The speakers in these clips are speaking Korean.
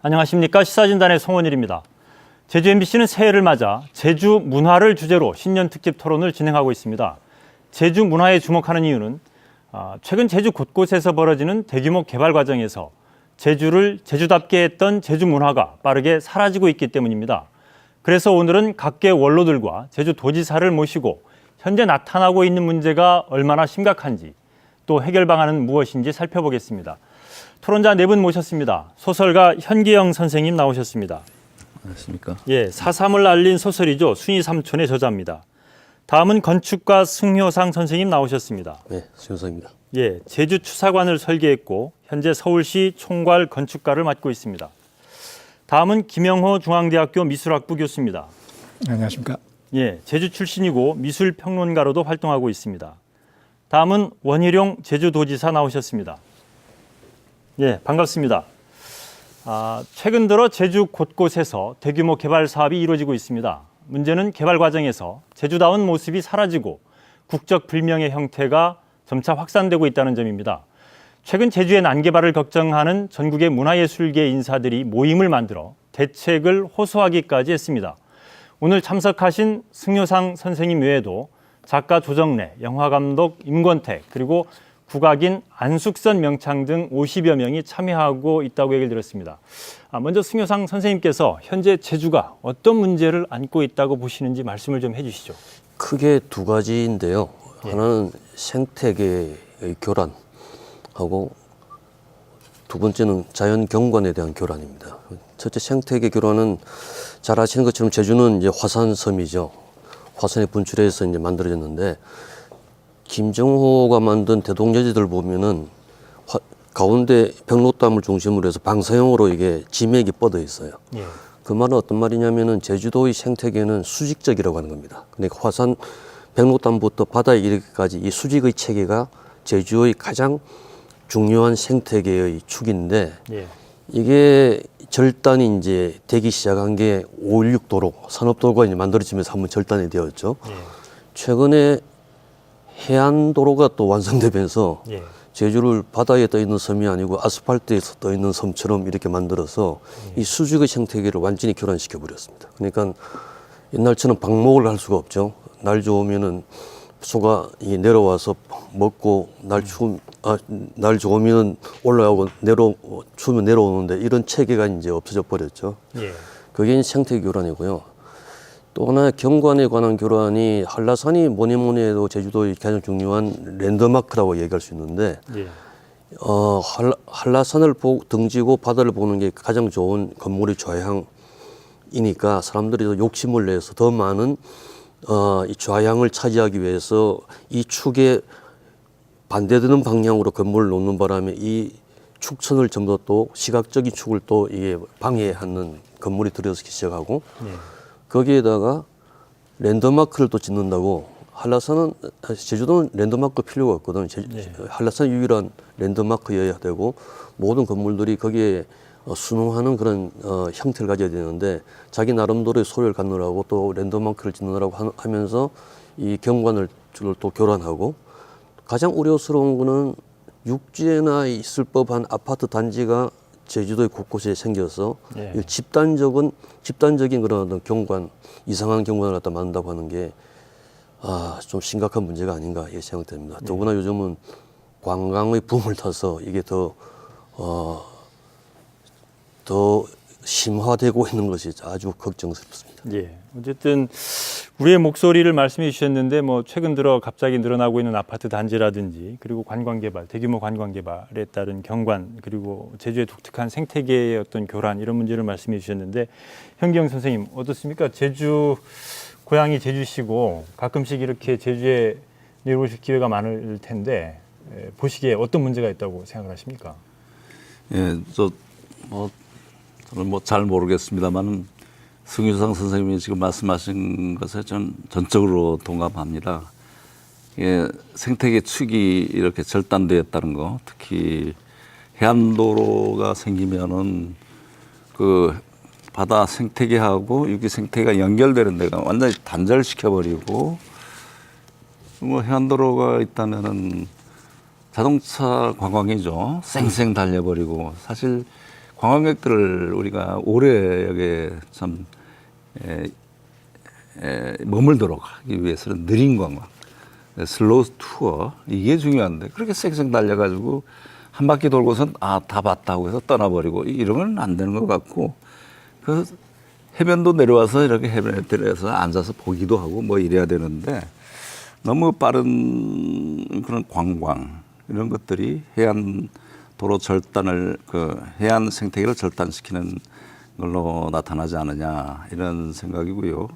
안녕하십니까. 시사진단의 송원일입니다. 제주 MBC는 새해를 맞아 제주 문화를 주제로 신년 특집 토론을 진행하고 있습니다. 제주 문화에 주목하는 이유는 최근 제주 곳곳에서 벌어지는 대규모 개발 과정에서 제주를 제주답게 했던 제주 문화가 빠르게 사라지고 있기 때문입니다. 그래서 오늘은 각계 원로들과 제주 도지사를 모시고 현재 나타나고 있는 문제가 얼마나 심각한지 또 해결 방안은 무엇인지 살펴보겠습니다. 토론자 네 분 모셨습니다. 소설가 현기영 선생님 나오셨습니다. 안녕하십니까. 예, 4.3을 알린 소설이죠. 순이 삼촌의 저자입니다. 다음은 건축가 승효상 선생님 나오셨습니다. 네, 승효상입니다. 예, 제주 추사관을 설계했고 현재 서울시 총괄 건축가를 맡고 있습니다. 다음은 김영호 중앙대학교 미술학부 교수입니다. 안녕하십니까. 예, 제주 출신이고 미술평론가로도 활동하고 있습니다. 다음은 원희룡 제주도지사 나오셨습니다. 예, 반갑습니다. 최근 들어 제주 곳곳에서 대규모 개발 사업이 이루어지고 있습니다. 문제는 개발 과정에서 제주다운 모습이 사라지고 국적 불명의 형태가 점차 확산되고 있다는 점입니다. 최근 제주의 난개발을 걱정하는 전국의 문화예술계 인사들이 모임을 만들어 대책을 호소하기까지 했습니다. 오늘 참석하신 승효상 선생님 외에도 작가 조정래, 영화감독 임권택, 그리고 국악인 안숙선 명창 등 50여 명이 참여하고 있다고 얘기를 들었습니다. 먼저 승효상 선생님께서 현재 제주가 어떤 문제를 안고 있다고 보시는지 말씀을 좀 해주시죠. 크게 두 가지인데요. 예. 하나는 생태계의 교란하고 두 번째는 자연 경관에 대한 교란입니다. 첫째 생태계 교란은 잘 아시는 것처럼 제주는 이제 화산섬이죠. 화산이 분출해서 이제 만들어졌는데 김정호가 만든 대동여지들 보면은 가운데 백록담을 중심으로 해서 방사형으로 이게 지맥이 뻗어 있어요. 예. 그 말은 어떤 말이냐면은 제주도의 생태계는 수직적이라고 하는 겁니다. 그러니까 화산 백록담부터 바다에 이르기까지 이 수직의 체계가 제주의 가장 중요한 생태계의 축인데 예. 이게 절단이 이제 되기 시작한 게 516도로 산업도로가 이제 만들어지면서 한번 절단이 되었죠. 예. 최근에 해안도로가 또 완성되면서 예. 제주를 바다에 떠 있는 섬이 아니고 아스팔트에서 떠 있는 섬처럼 이렇게 만들어서 이 수직의 생태계를 완전히 교란시켜 버렸습니다. 그러니까 옛날처럼 방목을 할 수가 없죠. 날 좋으면은 소가 내려와서 먹고 날 좋으면 올라오고 추우면 내려오는데 이런 체계가 이제 없어져 버렸죠. 예. 그게 생태계 교란이고요. 또 하나 경관에 관한 교란이 한라산이 뭐니 해도 제주도의 가장 중요한 랜드마크라고 얘기할 수 있는데 예. 한라산을 등지고 바다를 보는 게 가장 좋은 건물의 좌향이니까 사람들이 욕심을 내서 더 많은 이 좌향을 차지하기 위해서 이 축에 반대되는 방향으로 건물을 놓는 바람에 이 축선을 전부 또 시각적인 축을 또 이게 방해하는 건물이 들어서기 시작하고 예. 거기에다가 랜드마크를 또 짓는다고 제주도는 랜드마크 필요가 없거든. 한라산 유일한 랜드마크여야 되고 모든 건물들이 거기에 순응하는 그런 형태를 가져야 되는데 자기 나름대로의 소유를 갖느라고 또 랜드마크를 짓느라고 하면서 이 경관을 또 교란하고 가장 우려스러운 거는 육지에나 있을 법한 아파트 단지가 제주도의 곳곳에 생겨서 예. 집단적인 그런 어떤 경관, 이상한 경관을 갖다 만든다고 하는 게 좀 심각한 문제가 아닌가 이렇게 생각됩니다. 더구나 요즘은 관광의 붐을 타서 이게 더 심화되고 있는 것이 아주 걱정스럽습니다. 예. 어쨌든 우리의 목소리를 말씀해 주셨는데 최근 들어 갑자기 늘어나고 있는 아파트 단지라든지 그리고 관광 개발, 대규모 관광 개발에 따른 경관 그리고 제주의 독특한 생태계의 어떤 교란 이런 문제를 말씀해 주셨는데 현기영 선생님 어떻습니까? 제주 고향이 제주시고 가끔씩 이렇게 제주에 내려오실 기회가 많을 텐데 보시기에 어떤 문제가 있다고 생각하십니까? 예, 저는 잘 모르겠습니다만 승효상 선생님이 지금 말씀하신 것에 전 전적으로 동감합니다. 예, 생태계 축이 이렇게 절단되었다는 거, 특히 해안도로가 생기면은 그 바다 생태계하고 육지 생태계가 연결되는 데가 완전히 단절시켜버리고 해안도로가 있다면은 자동차 관광이죠. 쌩쌩 달려버리고 사실 관광객들을 우리가 오래 여기에 참 머물도록 하기 위해서는 느린 관광, 슬로우 투어 이게 중요한데 그렇게 쌩쌩 달려가지고 한 바퀴 돌고선 다 봤다고 해서 떠나버리고 이러면 안 되는 것 같고 그 해변도 내려와서 이렇게 해변에 들어서 앉아서 보기도 하고 뭐 이래야 되는데 너무 빠른 그런 관광 이런 것들이 해안 도로 절단을 그 해안 생태계를 절단시키는 걸로 나타나지 않느냐 이런 생각이고요.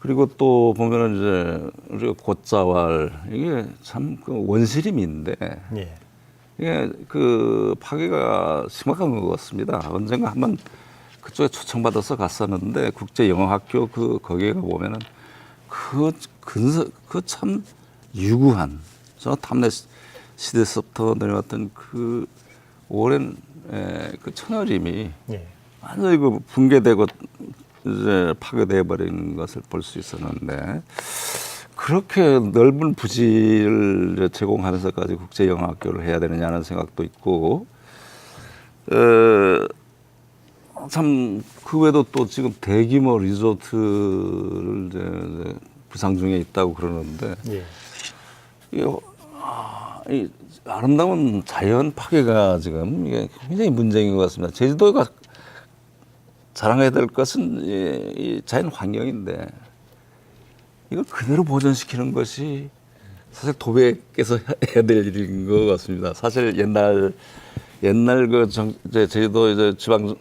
그리고 또 보면은 이제 우리가 곶자왈 이게 참 그 원시림인데 예. 이게 그 파괴가 심각한 것 같습니다. 언젠가 한번 그쪽에 초청받아서 갔었는데 국제영어학교 거기에 가 보면은 그 참 유구한 저 탐내 시대서부터 내려왔던 그 오랜 그 천여림이 예. 완전히 그 붕괴되고 이제 파괴돼 버린 것을 볼 수 있었는데 그렇게 넓은 부지를 제공하면서까지 국제영어학교를 해야 되느냐는 생각도 있고 참 그 외에도 또 지금 대규모 리조트를 이제 부상 중에 있다고 그러는데 예. 이 아름다운 자연 파괴가 지금 이게 굉장히 문제인 것 같습니다. 제주도가 자랑해야 될 것은 이 자연 환경인데 이걸 그대로 보존시키는 것이 사실 도배께서 해야 될 일인 것 같습니다. 사실 옛날 이제 제주도 이제 지방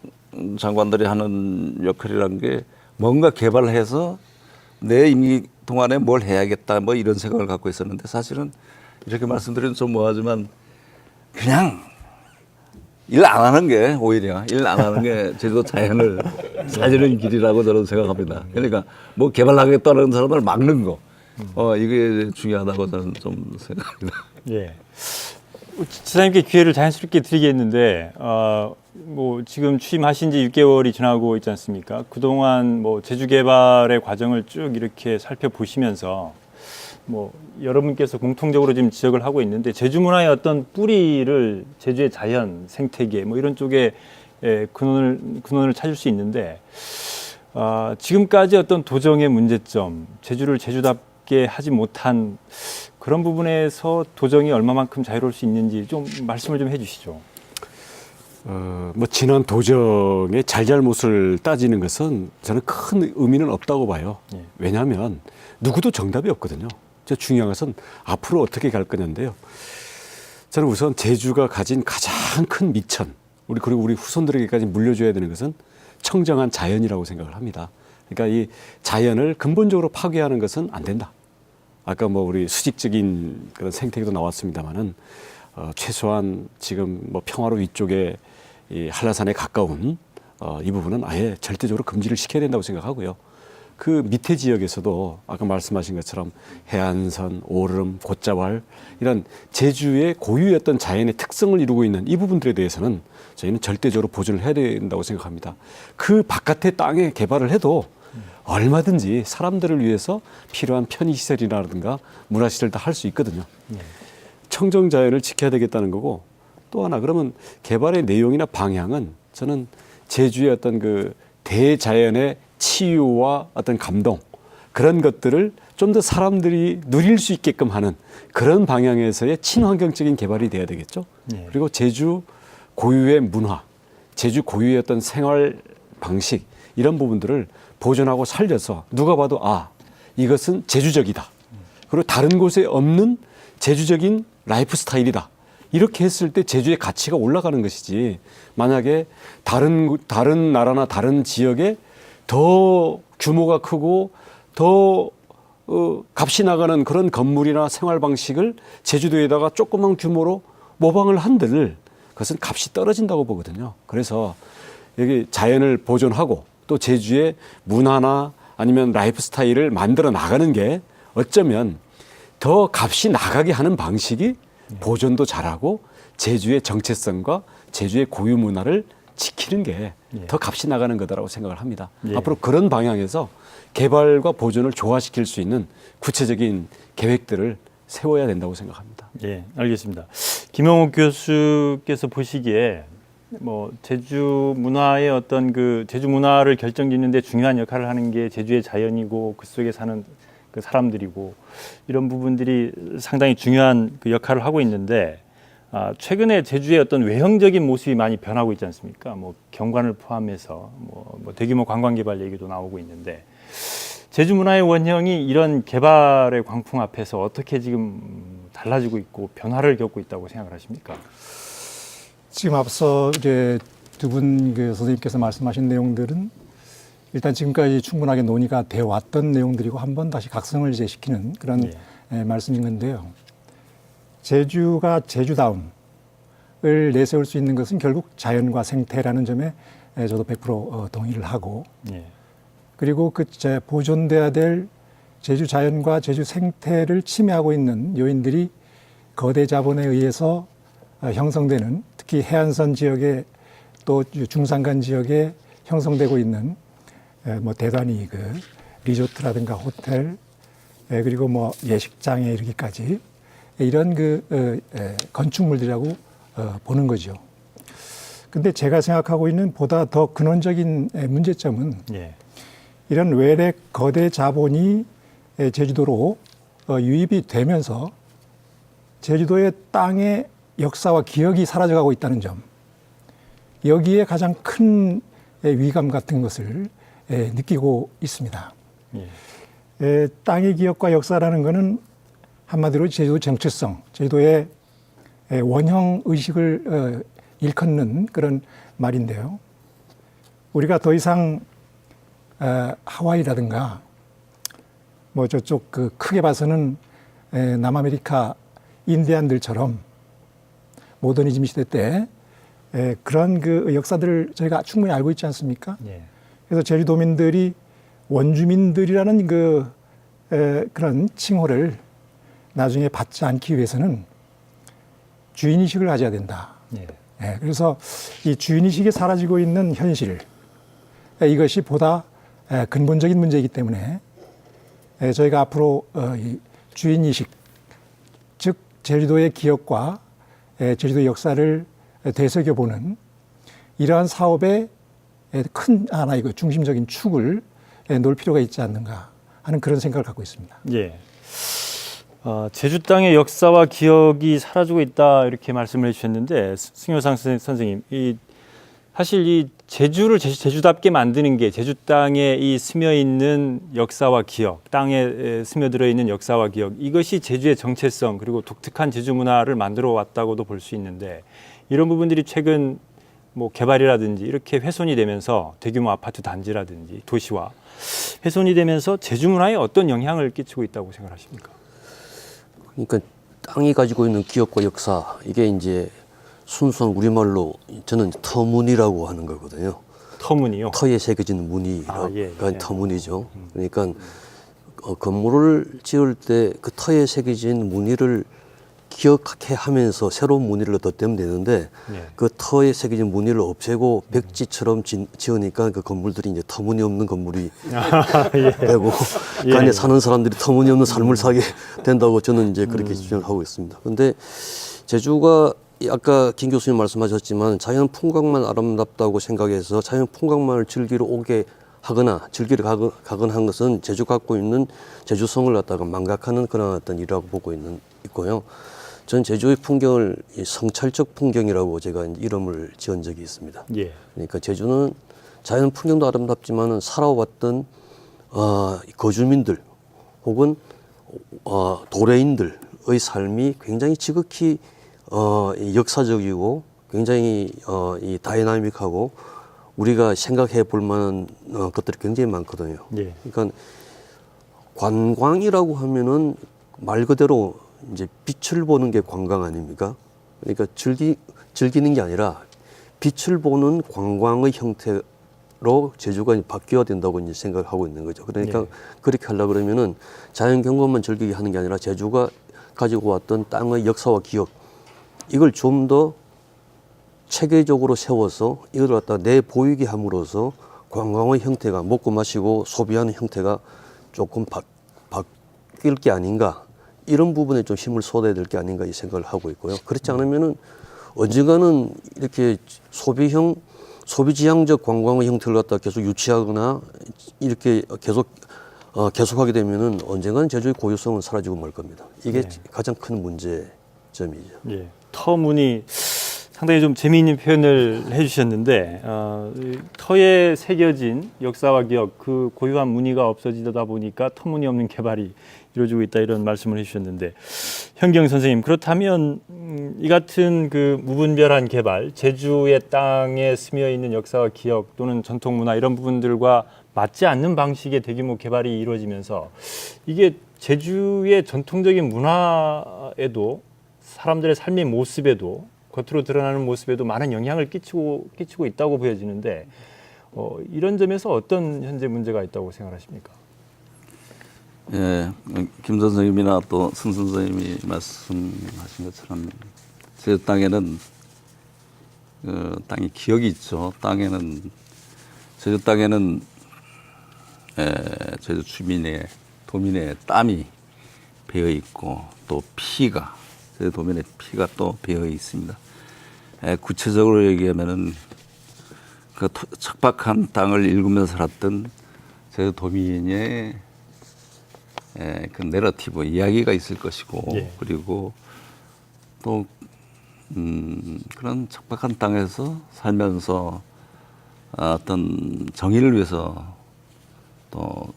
장관들이 하는 역할이란 게 뭔가 개발을 해서 내 임기 동안에 뭘 해야겠다 뭐 이런 생각을 갖고 있었는데 사실은 이렇게 말씀드리면 좀 뭐하지만 그냥 일 안 하는 게 오히려 일 안 하는 게 제주도 자연을 살리는 길이라고 저는 생각합니다. 그러니까 뭐 개발하겠다는 사람을 막는 거 이게 중요하다고 저는 좀 생각합니다. 예. 지사님께 기회를 자연스럽게 드리겠는데, 뭐 지금 취임하신 지 6개월이 지나고 있지 않습니까? 그동안 뭐 제주 개발의 과정을 쭉 이렇게 살펴보시면서 뭐 여러분께서 공통적으로 지금 지적을 하고 있는데 제주 문화의 어떤 뿌리를 제주의 자연, 생태계 뭐 이런 쪽에 근원을 찾을 수 있는데 지금까지 어떤 도정의 문제점, 제주를 제주답게 하지 못한 그런 부분에서 도정이 얼마만큼 자유로울 수 있는지 좀 말씀을 좀 해주시죠. 뭐 지난 도정의 잘잘못을 따지는 것은 저는 큰 의미는 없다고 봐요. 예. 왜냐하면 누구도 정답이 없거든요. 중요한 것은 앞으로 어떻게 갈 거냐인데요. 저는 우선 제주가 가진 가장 큰 미천, 그리고 우리 후손들에게까지 물려줘야 되는 것은 청정한 자연이라고 생각을 합니다. 그러니까 이 자연을 근본적으로 파괴하는 것은 안 된다. 아까 뭐 우리 수직적인 그런 생태계도 나왔습니다만은 최소한 지금 뭐 평화로 위쪽에 이 한라산에 가까운 이 부분은 아예 절대적으로 금지를 시켜야 된다고 생각하고요. 그 밑에 지역에서도 아까 말씀하신 것처럼 해안선, 오름, 곶자왈 이런 제주의 고유였던 자연의 특성을 이루고 있는 이 부분들에 대해서는 저희는 절대적으로 보존을 해야 된다고 생각합니다. 그 바깥의 땅에 개발을 해도 얼마든지 사람들을 위해서 필요한 편의시설이라든가 문화시설 다 할 수 있거든요. 청정자연을 지켜야 되겠다는 거고 또 하나 그러면 개발의 내용이나 방향은 저는 제주의 어떤 그 대자연의 치유와 어떤 감동 그런 것들을 좀 더 사람들이 누릴 수 있게끔 하는 그런 방향에서의 친환경적인 개발이 돼야 되겠죠. 그리고 제주 고유의 문화, 제주 고유의 어떤 생활 방식 이런 부분들을 보존하고 살려서 누가 봐도 이것은 제주적이다. 그리고 다른 곳에 없는 제주적인 라이프 스타일이다. 이렇게 했을 때 제주의 가치가 올라가는 것이지 만약에 다른 나라나 다른 지역에 더 규모가 크고 더 값이 나가는 그런 건물이나 생활 방식을 제주도에다가 조그만 규모로 모방을 한들 그것은 값이 떨어진다고 보거든요. 그래서 여기 자연을 보존하고 또 제주의 문화나 아니면 라이프 스타일을 만들어 나가는 게 어쩌면 더 값이 나가게 하는 방식이 보존도 잘하고 제주의 정체성과 제주의 고유 문화를 지키는 게 더 값이 나가는 거다라고 생각을 합니다. 앞으로 그런 방향에서 개발과 보존을 조화시킬 수 있는 구체적인 계획들을 세워야 된다고 생각합니다. 예, 알겠습니다. 김영욱 교수께서 보시기에 뭐 제주 문화의 어떤 그 제주 문화를 결정짓는데 중요한 역할을 하는 게 제주의 자연이고 그 속에 사는 그 사람들이고 이런 부분들이 상당히 중요한 그 역할을 하고 있는데 최근에 제주의 어떤 외형적인 모습이 많이 변하고 있지 않습니까? 뭐 경관을 포함해서 뭐 대규모 관광 개발 얘기도 나오고 있는데 제주 문화의 원형이 이런 개발의 광풍 앞에서 어떻게 지금 달라지고 있고 변화를 겪고 있다고 생각을 하십니까? 지금 앞서 이제 두 분 그 선생님께서 말씀하신 내용들은 일단 지금까지 충분하게 논의가 되어 왔던 내용들이고 한 번 다시 각성을 이제 시키는 그런 말씀인 건데요. 제주가 제주다움을 내세울 수 있는 것은 결국 자연과 생태라는 점에 저도 100% 동의를 하고 그리고 그 보존돼야 될 제주 자연과 제주 생태를 침해하고 있는 요인들이 거대 자본에 의해서 형성되는 특히 해안선 지역에 또 중산간 지역에 형성되고 있는 뭐 대단히 그 리조트라든가 호텔 그리고 뭐 예식장에 이르기까지 이런 그 건축물들이라고 보는 거죠. 근데 제가 생각하고 있는 보다 더 근원적인 문제점은 이런 외래 거대 자본이 제주도로 유입이 되면서 제주도의 땅의 역사와 기억이 사라져가고 있다는 점, 여기에 가장 큰 위감 같은 것을 느끼고 있습니다. 땅의 기억과 역사라는 것은 한마디로 제주도 정체성, 제주도의 원형 의식을 일컫는 그런 말인데요. 우리가 더 이상 하와이라든가 뭐 저쪽 그 크게 봐서는 남아메리카 인디안들처럼 모더니즘 시대 때 그런 그 역사들을 저희가 충분히 알고 있지 않습니까? 그래서 제주도민들이 원주민들이라는 그런 칭호를 나중에 받지 않기 위해서는 주인의식을 가져야 된다. 그래서 이 주인의식이 사라지고 있는 현실, 이것이 보다 근본적인 문제이기 때문에 저희가 앞으로 이 주인의식, 즉 제주도의 기억과 제주도 역사를 되새겨보는 이러한 사업의 큰 하나의 그 중심적인 축을 놓을 필요가 있지 않는가 하는 그런 생각을 갖고 있습니다. 제주 땅의 역사와 기억이 사라지고 있다 이렇게 말씀을 해주셨는데 승효상 선생님, 사실 이 제주를 제주답게 만드는 게 제주 땅에 이 스며 있는 역사와 기억, 땅에 스며들어 있는 역사와 기억, 이것이 제주의 정체성 그리고 독특한 제주 문화를 만들어 왔다고도 볼 수 있는데 이런 부분들이 최근 뭐 개발이라든지 이렇게 훼손이 되면서 대규모 아파트 단지라든지 도시화 훼손이 되면서 제주 문화에 어떤 영향을 끼치고 있다고 생각하십니까? 그러니까 땅이 가지고 있는 기억과 역사, 이게 이제 순수한 우리말로 저는 터무니라고 하는 거거든요. 터무니요? 터에 새겨진 무늬가 터무니죠. 그러니까 건물을 지을 때 그 터에 새겨진 무늬를 기억해 하면서 새로운 무늬를 덧대면 되는데 그 터에 새겨진 무늬를 없애고 백지처럼 지으니까 그 건물들이 이제 터무니없는 건물이 되고 그 안에 사는 사람들이 터무니없는 삶을 살게 된다고 저는 이제 그렇게 주장을 하고 있습니다. 그런데 제주가 아까 김 교수님 말씀하셨지만 자연 풍광만 아름답다고 생각해서 자연 풍광만을 즐기러 오게 하거나 즐기러 가거나 한 것은 제주가 갖고 있는 제주성을 갖다가 망각하는 그런 어떤 일이라고 보고 있고요. 전 제주의 풍경을 성찰적 풍경이라고 제가 이름을 지은 적이 있습니다. 그러니까 제주는 자연 풍경도 아름답지만 살아왔던 거주민들 혹은 도래인들의 삶이 굉장히 지극히 역사적이고 굉장히 이 다이나믹하고 우리가 생각해 볼 만한 것들이 굉장히 많거든요. 그러니까 관광이라고 하면은 말 그대로 이제 빛을 보는 게 관광 아닙니까? 그러니까 즐기는 게 아니라 빛을 보는 관광의 형태로 제주가 바뀌어야 된다고 이제 생각하고 있는 거죠. 그러니까 그렇게 하려고 그러면은 자연 경관만 즐기게 하는 게 아니라 제주가 가지고 왔던 땅의 역사와 기억, 이걸 좀 더 체계적으로 세워서 이걸 갖다 내보이게 함으로써 관광의 형태가 먹고 마시고 소비하는 형태가 조금 바뀔 게 아닌가, 이런 부분에 좀 힘을 쏟아야 될 게 아닌가 이 생각을 하고 있고요. 그렇지 않으면은 언젠가는 이렇게 소비지향적 관광의 형태를 갖다 계속 유치하거나 이렇게 계속하게 되면은 언젠가는 제주의 고유성은 사라지고 말 겁니다. 이게 가장 큰 문제점이죠. 예. 터무니 상당히 좀 재미있는 표현을 해주셨는데 이 터에 새겨진 역사와 기억, 그 고유한 무늬가 없어지다 보니까 터무니없는 개발이 이루어지고 있다 이런 말씀을 해주셨는데 현경 선생님, 그렇다면 이 같은 그 무분별한 개발, 제주의 땅에 스며 있는 역사와 기억 또는 전통 문화 이런 부분들과 맞지 않는 방식의 대규모 개발이 이루어지면서 이게 제주의 전통적인 문화에도 사람들의 삶의 모습에도 겉으로 드러나는 모습에도 많은 영향을 끼치고 있다고 보여지는데 이런 점에서 어떤 현재 문제가 있다고 생각하십니까? 예, 김 선생님이나 또 승 선생님이 말씀하신 것처럼 제주 땅에는 땅이 기억이 있죠. 제주 땅에는 제주 주민의 도민의 땀이 배어 있고 또 피가 제주 도민의 피가 또 배어 있습니다. 구체적으로 얘기하면은 그 척박한 땅을 일구면서 살았던 제주 도민의 그 내러티브 이야기가 있을 것이고 예. 그리고 또 그런 척박한 땅에서 살면서 어떤 정의를 위해서 또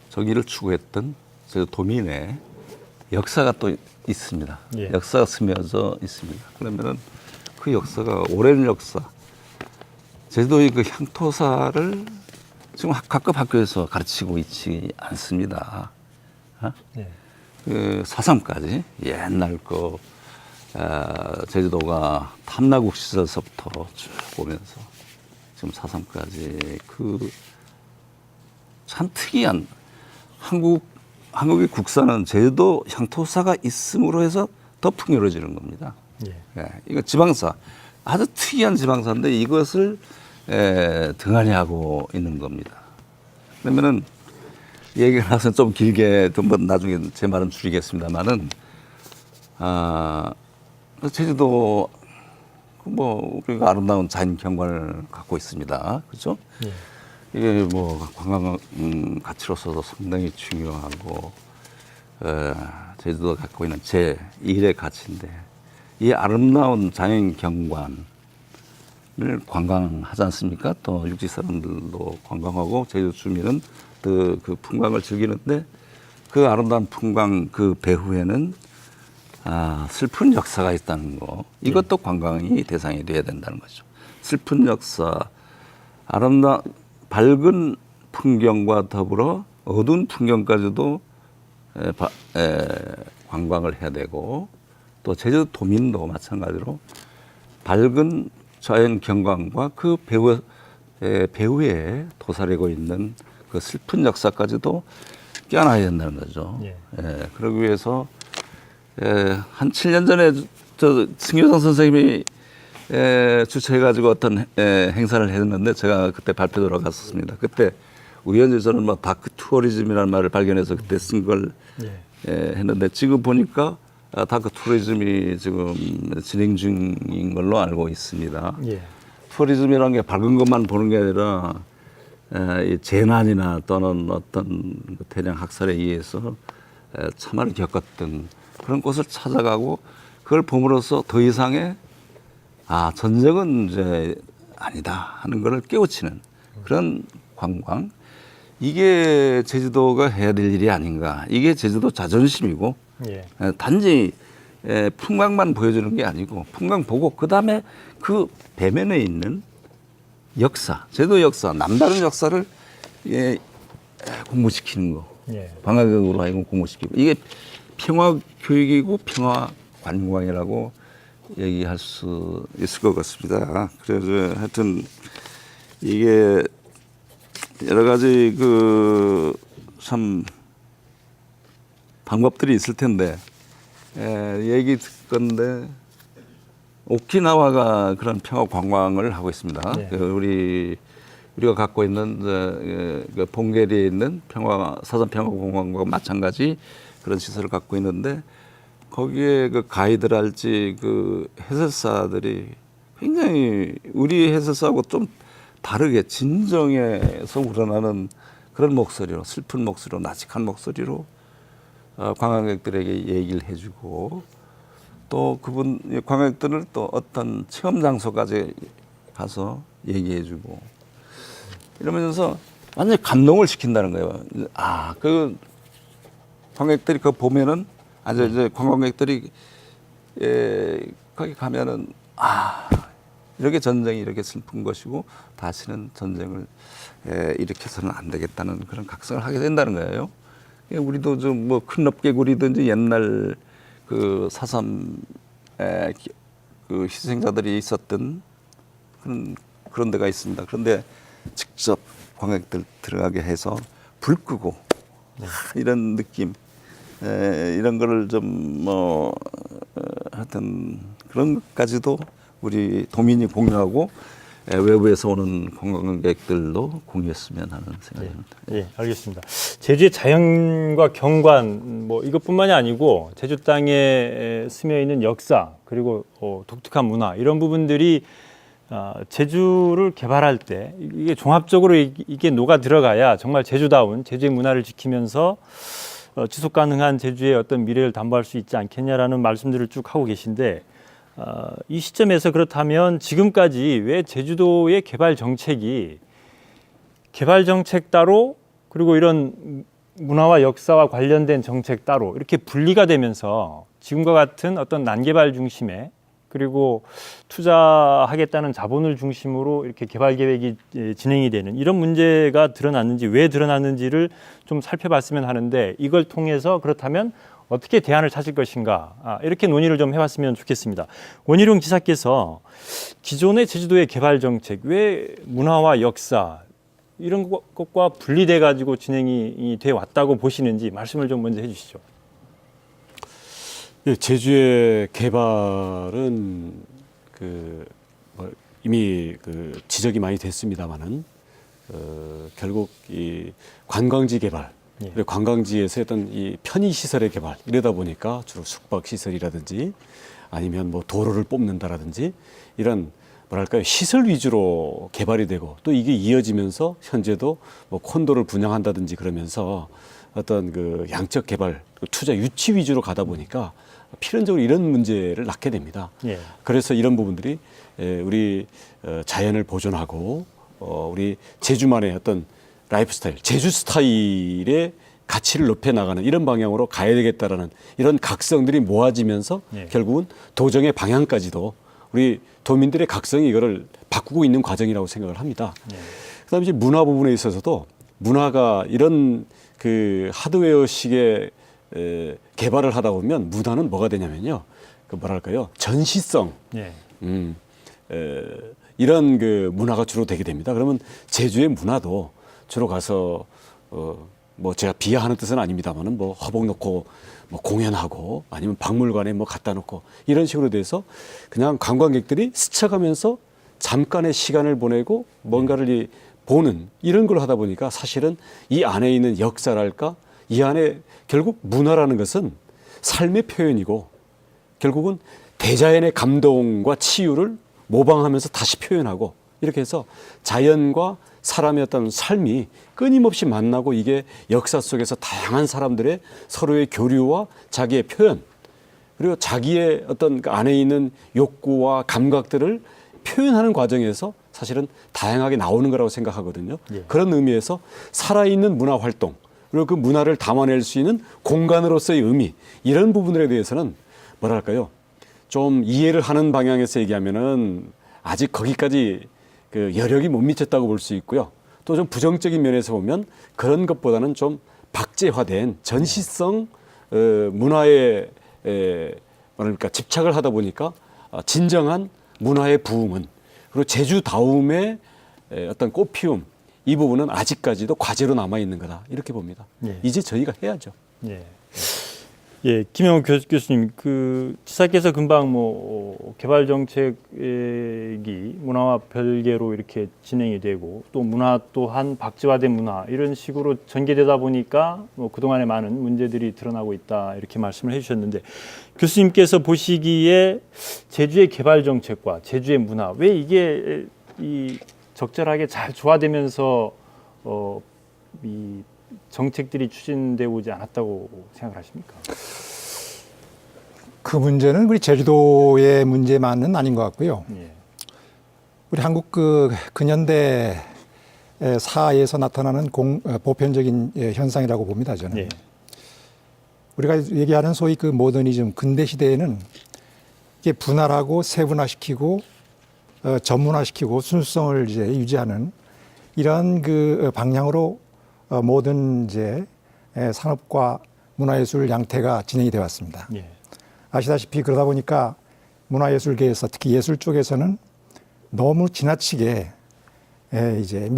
정의를 추구했던 제주 도민의 역사가 또 있습니다. 예. 역사가 스며져 있습니다. 그러면은 그 역사가 오랜 역사, 제주도의 그 향토사를 지금 각급 학교에서 가르치고 있지 않습니다. 네. 그 사삼까지 옛날 제주도가 탐나국 시절서부터 쭉 보면서 지금 사삼까지 그 참 특이한 한국의 국사는 제주도 향토사가 있음으로 해서 더 풍요로워지는 겁니다. 예. 이거 지방사, 아주 특이한 지방사인데 이것을 등한히 하고 있는 겁니다. 그러면은 얘기가 나서 좀 길게 한번 나중에 제 말은 줄이겠습니다만은 제주도 뭐 우리가 아름다운 자연 경관을 갖고 있습니다. 그렇죠? 예. 이게 뭐 관광 가치로서도 상당히 중요하고 제주도가 갖고 있는 제1의 가치인데 이 아름다운 자연 경관을 관광하지 않습니까? 또 육지 사람들도 관광하고 제주 주민은 그 풍광을 즐기는데 그 아름다운 풍광 그 배후에는 슬픈 역사가 있다는 거, 이것도 관광이 대상이 돼야 된다는 거죠. 슬픈 역사, 밝은 풍경과 더불어 어두운 풍경까지도 관광을 해야 되고, 또 제주 도민도 마찬가지로 밝은 자연 경관과 그 배후에 도사리고 있는 그 슬픈 역사까지도 껴안아야 된다는 거죠. 예. 그러기 위해서 한 7년 전에 저 승효상 선생님이 주최해가지고 어떤 행사를 했는데 제가 그때 발표도로 갔었습니다. 그때 우연히 저는 뭐 다크 투어리즘이라는 말을 발견해서 그때 쓴 걸 했는데 지금 보니까 다크 투어리즘이 지금 진행 중인 걸로 알고 있습니다. 예. 투어리즘이라는 게 밝은 것만 보는 게 아니라 이 재난이나 또는 어떤 대량 학살에 의해서 참화를 겪었던 그런 곳을 찾아가고 그걸 봄으로써 더 이상의 전쟁은 이제 아니다 하는 것을 깨우치는 그런 관광, 이게 제주도가 해야 될 일이 아닌가. 이게 제주도 자존심이고 예. 단지 풍광만 보여주는 게 아니고 풍광 보고 그다음에 그 배면에 있는 역사, 제주도 역사, 남다른 역사를 공부시키는 거. 예. 방학으로 하여금 공부시키고, 이게 평화 교육이고 평화 관광이라고 얘기할 수 있을 것 같습니다. 그래서 하여튼 이게 여러 가지 참 방법들이 있을 텐데 얘기 듣건데 오키나와가 그런 평화 관광을 하고 있습니다. 네. 우리가 갖고 있는 그 봉계리에 있는 사전 평화 관광과 마찬가지 그런 시설을 갖고 있는데 거기에 그 가이드랄지 그 해설사들이 굉장히 우리 해설사하고 좀 다르게 진정에서 우러나는 그런 목소리로, 슬픈 목소리로, 나직한 목소리로 관광객들에게 얘기를 해주고, 또 그분 관광객들을 또 어떤 체험 장소까지 가서 얘기해주고, 이러면서 완전히 감동을 시킨다는 거예요. 그 관광객들이 그거 보면은, 이제 관광객들이 거기 가면은 이렇게 전쟁이 이렇게 슬픈 것이고 다시는 전쟁을 일으켜서는 안 되겠다는 그런 각성을 하게 된다는 거예요. 우리도 좀 뭐 큰 넙개구리든지 옛날 그 4.3 그 희생자들이 있었던 그런 데가 있습니다. 그런데 직접 관광객들 들어가게 해서 불 끄고 이런 느낌, 이런 거를 좀 뭐 하여튼 그런 것까지도 우리 도민이 공유하고 외부에서 오는 관광객들도 공유했으면 하는 생각입니다. 예, 알겠습니다. 제주의 자연과 경관 뭐 이것뿐만이 아니고 제주 땅에 스며 있는 역사 그리고 독특한 문화 이런 부분들이 제주를 개발할 때 이게 종합적으로 이게 녹아 들어가야 정말 제주다운 제주의 문화를 지키면서 지속 가능한 제주의 어떤 미래를 담보할 수 있지 않겠냐라는 말씀들을 쭉 하고 계신데, 이 시점에서 그렇다면 지금까지 왜 제주도의 개발 정책이 개발 정책 따로 그리고 이런 문화와 역사와 관련된 정책 따로 이렇게 분리가 되면서 지금과 같은 어떤 난개발 중심의 그리고 투자하겠다는 자본을 중심으로 이렇게 개발 계획이 진행이 되는 이런 문제가 드러났는지, 왜 드러났는지를 좀 살펴봤으면 하는데, 이걸 통해서 그렇다면 어떻게 대안을 찾을 것인가, 이렇게 논의를 좀 해봤으면 좋겠습니다. 원희룡 지사께서 기존의 제주도의 개발 정책, 왜 문화와 역사 이런 것과 분리돼 가지고 진행이 돼 왔다고 보시는지 말씀을 좀 먼저 해주시죠. 예, 제주의 개발은 이미 지적이 많이 됐습니다만은 결국 이 관광지 개발, 그리고 관광지에서 어떤 이 편의 시설의 개발 이러다 보니까 주로 숙박 시설이라든지 아니면 뭐 도로를 뽑는다라든지 이런 뭐랄까요, 시설 위주로 개발이 되고, 또 이게 이어지면서 현재도 뭐 콘도를 분양한다든지 그러면서 어떤 그 양적 개발, 투자 유치 위주로 가다 보니까 필연적으로 이런 문제를 낳게 됩니다. 예. 그래서 이런 부분들이 우리 자연을 보존하고 우리 제주만의 어떤 라이프 스타일, 제주 스타일의 가치를 높여 나가는 이런 방향으로 가야 되겠다라는 이런 각성들이 모아지면서 결국은 도정의 방향까지도 우리 도민들의 각성이 이거를 바꾸고 있는 과정이라고 생각을 합니다. 그다음에 이제 문화 부분에 있어서도 문화가 이런 그 하드웨어식의 개발을 하다 보면 문화는 뭐가 되냐면요, 그 뭐랄까요, 전시성, 이런 그 문화가 주로 되게 됩니다. 그러면 제주의 문화도 주로 가서 뭐 제가 비하하는 뜻은 아닙니다만은 뭐 허복 놓고 뭐 공연하고 아니면 박물관에 뭐 갖다 놓고 이런 식으로 돼서 그냥 관광객들이 스쳐가면서 잠깐의 시간을 보내고 뭔가를 보는 이런 걸 하다 보니까 사실은 이 안에 있는 역사랄까, 이 안에 결국 문화라는 것은 삶의 표현이고 결국은 대자연의 감동과 치유를 모방하면서 다시 표현하고, 이렇게 해서 자연과 사람의 어떤 삶이 끊임없이 만나고 이게 역사 속에서 다양한 사람들의 서로의 교류와 자기의 표현, 그리고 자기의 어떤 그 안에 있는 욕구와 감각들을 표현하는 과정에서 사실은 다양하게 나오는 거라고 생각하거든요. 그런 의미에서 살아있는 문화 활동, 그리고 그 문화를 담아낼 수 있는 공간으로서의 의미, 이런 부분들에 대해서는 뭐랄까요, 좀 이해를 하는 방향에서 얘기하면은 아직 거기까지 그 여력이 못 미쳤다고 볼 수 있고요. 또 좀 부정적인 면에서 보면 그런 것보다는 좀 박제화된 전시성 문화에 뭐랄까 집착을 하다 보니까 진정한 문화의 부흥은, 그리고 제주다움의 어떤 꽃피움, 이 부분은 아직까지도 과제로 남아 있는 거다, 이렇게 봅니다. 이제 저희가 해야죠. 예, 김영욱 교수님, 그 지사께서 금방 개발 정책이 문화와 별개로 이렇게 진행이 되고 또 문화 또한 박제화된 문화 이런 식으로 전개되다 보니까 그동안에 많은 문제들이 드러나고 있다 이렇게 말씀을 해주셨는데 교수님께서 보시기에 제주의 개발 정책과 제주의 문화 왜 이게 이 적절하게 잘 조화되면서 이 정책들이 추진되어 오지 않았다고 생각하십니까? 그 문제는 우리 제주도의 문제만은 아닌 것 같고요. 예. 우리 한국 그 근현대 사에서 나타나는 보편적인 현상이라고 봅니다. 저는 예. 우리가 얘기하는 소위 그 모더니즘 근대 시대에는 이게 분할하고 세분화시키고 전문화시키고 순수성을 이제 유지하는 이런 그 방향으로 모든 이제 산업과 문화예술 양태가 진행이 되어 왔습니다. 예. 아시다시피 그러다 보니까 문화예술계에서 특히 예술 쪽에서는 너무 지나치게 이제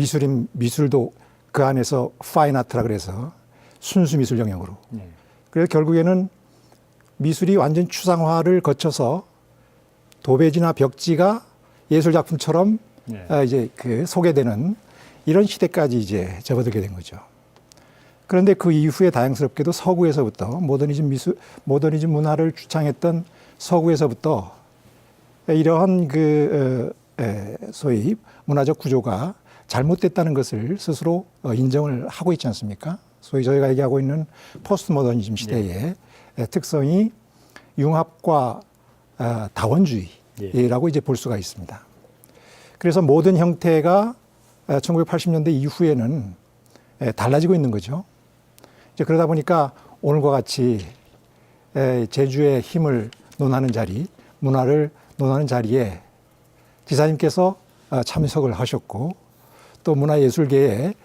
미술도 그 안에서 파인 아트라 그래서 순수 미술 영역으로. 예. 그래서 결국에는 미술이 완전 추상화를 거쳐서 도배지나 벽지가 예술 작품처럼 예. 이제 그 소개되는 이런 시대까지 이제 접어들게 된 거죠. 그런데 그 이후에 다행스럽게도 서구에서부터 모더니즘 문화를 주창했던 서구에서부터 이러한 그 소위 문화적 구조가 잘못됐다는 것을 스스로 인정을 하고 있지 않습니까? 소위 저희가 얘기하고 있는 포스트 모더니즘 시대의 특성이 융합과 다원주의라고 이제 볼 수가 있습니다. 그래서 모든 형태가 1980년대 이후에는 달라지고 있는 거죠. 이제 그러다 보니까 오늘과 같이 제주의 힘을 논하는 자리, 문화를 논하는 자리에 지사님께서 참석을 하셨고 또 문화예술계의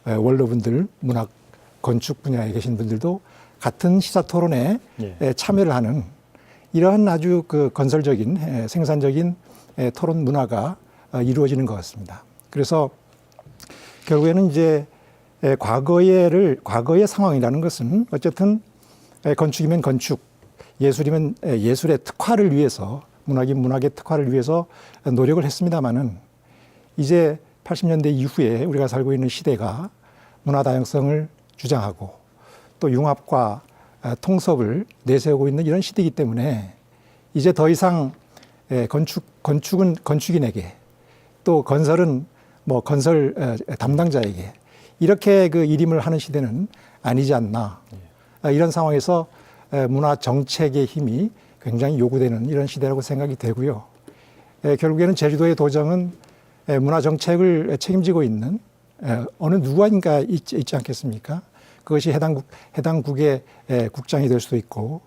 원로분들, 문학, 건축 분야에 계신 분들도 같은 시사토론에 참여를 하는 이러한 아주 그 건설적인 생산적인 토론 문화가 이루어지는 것 같습니다. 그래서 결국에는 이제 과거의 상황이라는 것은 어쨌든 건축이면 건축, 예술이면 예술의 특화를 위해서 문학이면 문학의 특화를 위해서 노력을 했습니다마는 이제 80년대 이후에 우리가 살고 있는 시대가 문화 다양성을 주장하고 또 융합과 통섭을 내세우고 있는 이런 시대이기 때문에 이제 더 이상 건축은 건축인에게 또 건설은 뭐 건설 담당자에게 이렇게 그 일임을 하는 시대는 아니지 않나. 이런 상황에서 문화 정책의 힘이 굉장히 요구되는 이런 시대라고 생각이 되고요. 결국에는 제주도의 도정은 문화 정책을 책임지고 있는 어느 누구인가 있지 않겠습니까? 그것이 해당국의 국장이 될 수도 있고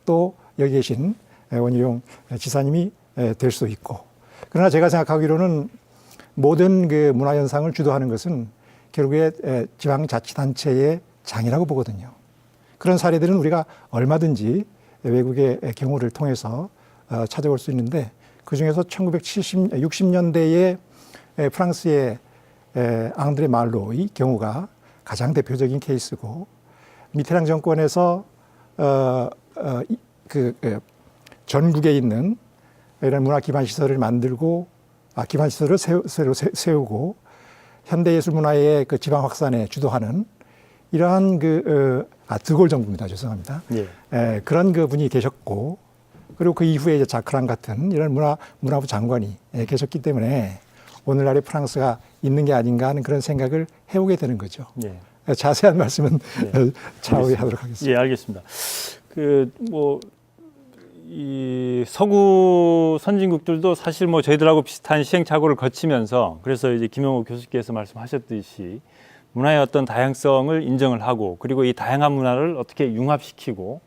또 여기 계신 원희룡 지사님이 될 수도 있고. 그러나 제가 생각하기로는 모든 그 문화 현상을 주도하는 것은 결국에 지방자치단체의 장이라고 보거든요. 그런 사례들은 우리가 얼마든지 외국의 경우를 통해서 찾아볼 수 있는데 그중에서 1960년대에 프랑스의 앙드레 말로의 경우가 가장 대표적인 케이스고 미테랑 정권에서 전국에 있는 이런 문화 기반 시설을 만들고 기반 시설을 새로 세우고 현대예술문화의 그 지방 확산에 주도하는 이러한 드골 정부입니다. 죄송합니다. 그런 그 분이 계셨고 그리고 그 이후에 이제 자크랑 같은 이런 문화부 장관이 계셨기 때문에 오늘날의 프랑스가 있는 게 아닌가 하는 그런 생각을 해오게 되는 거죠. 자세한 말씀은 차후에 하도록 하겠습니다. 예, 알겠습니다. 이 서구 선진국들도 사실 뭐 저희들하고 비슷한 시행착오를 거치면서 그래서 이제 김영욱 교수께서 말씀하셨듯이 문화의 어떤 다양성을 인정을 하고 그리고 이 다양한 문화를 어떻게 융합시키고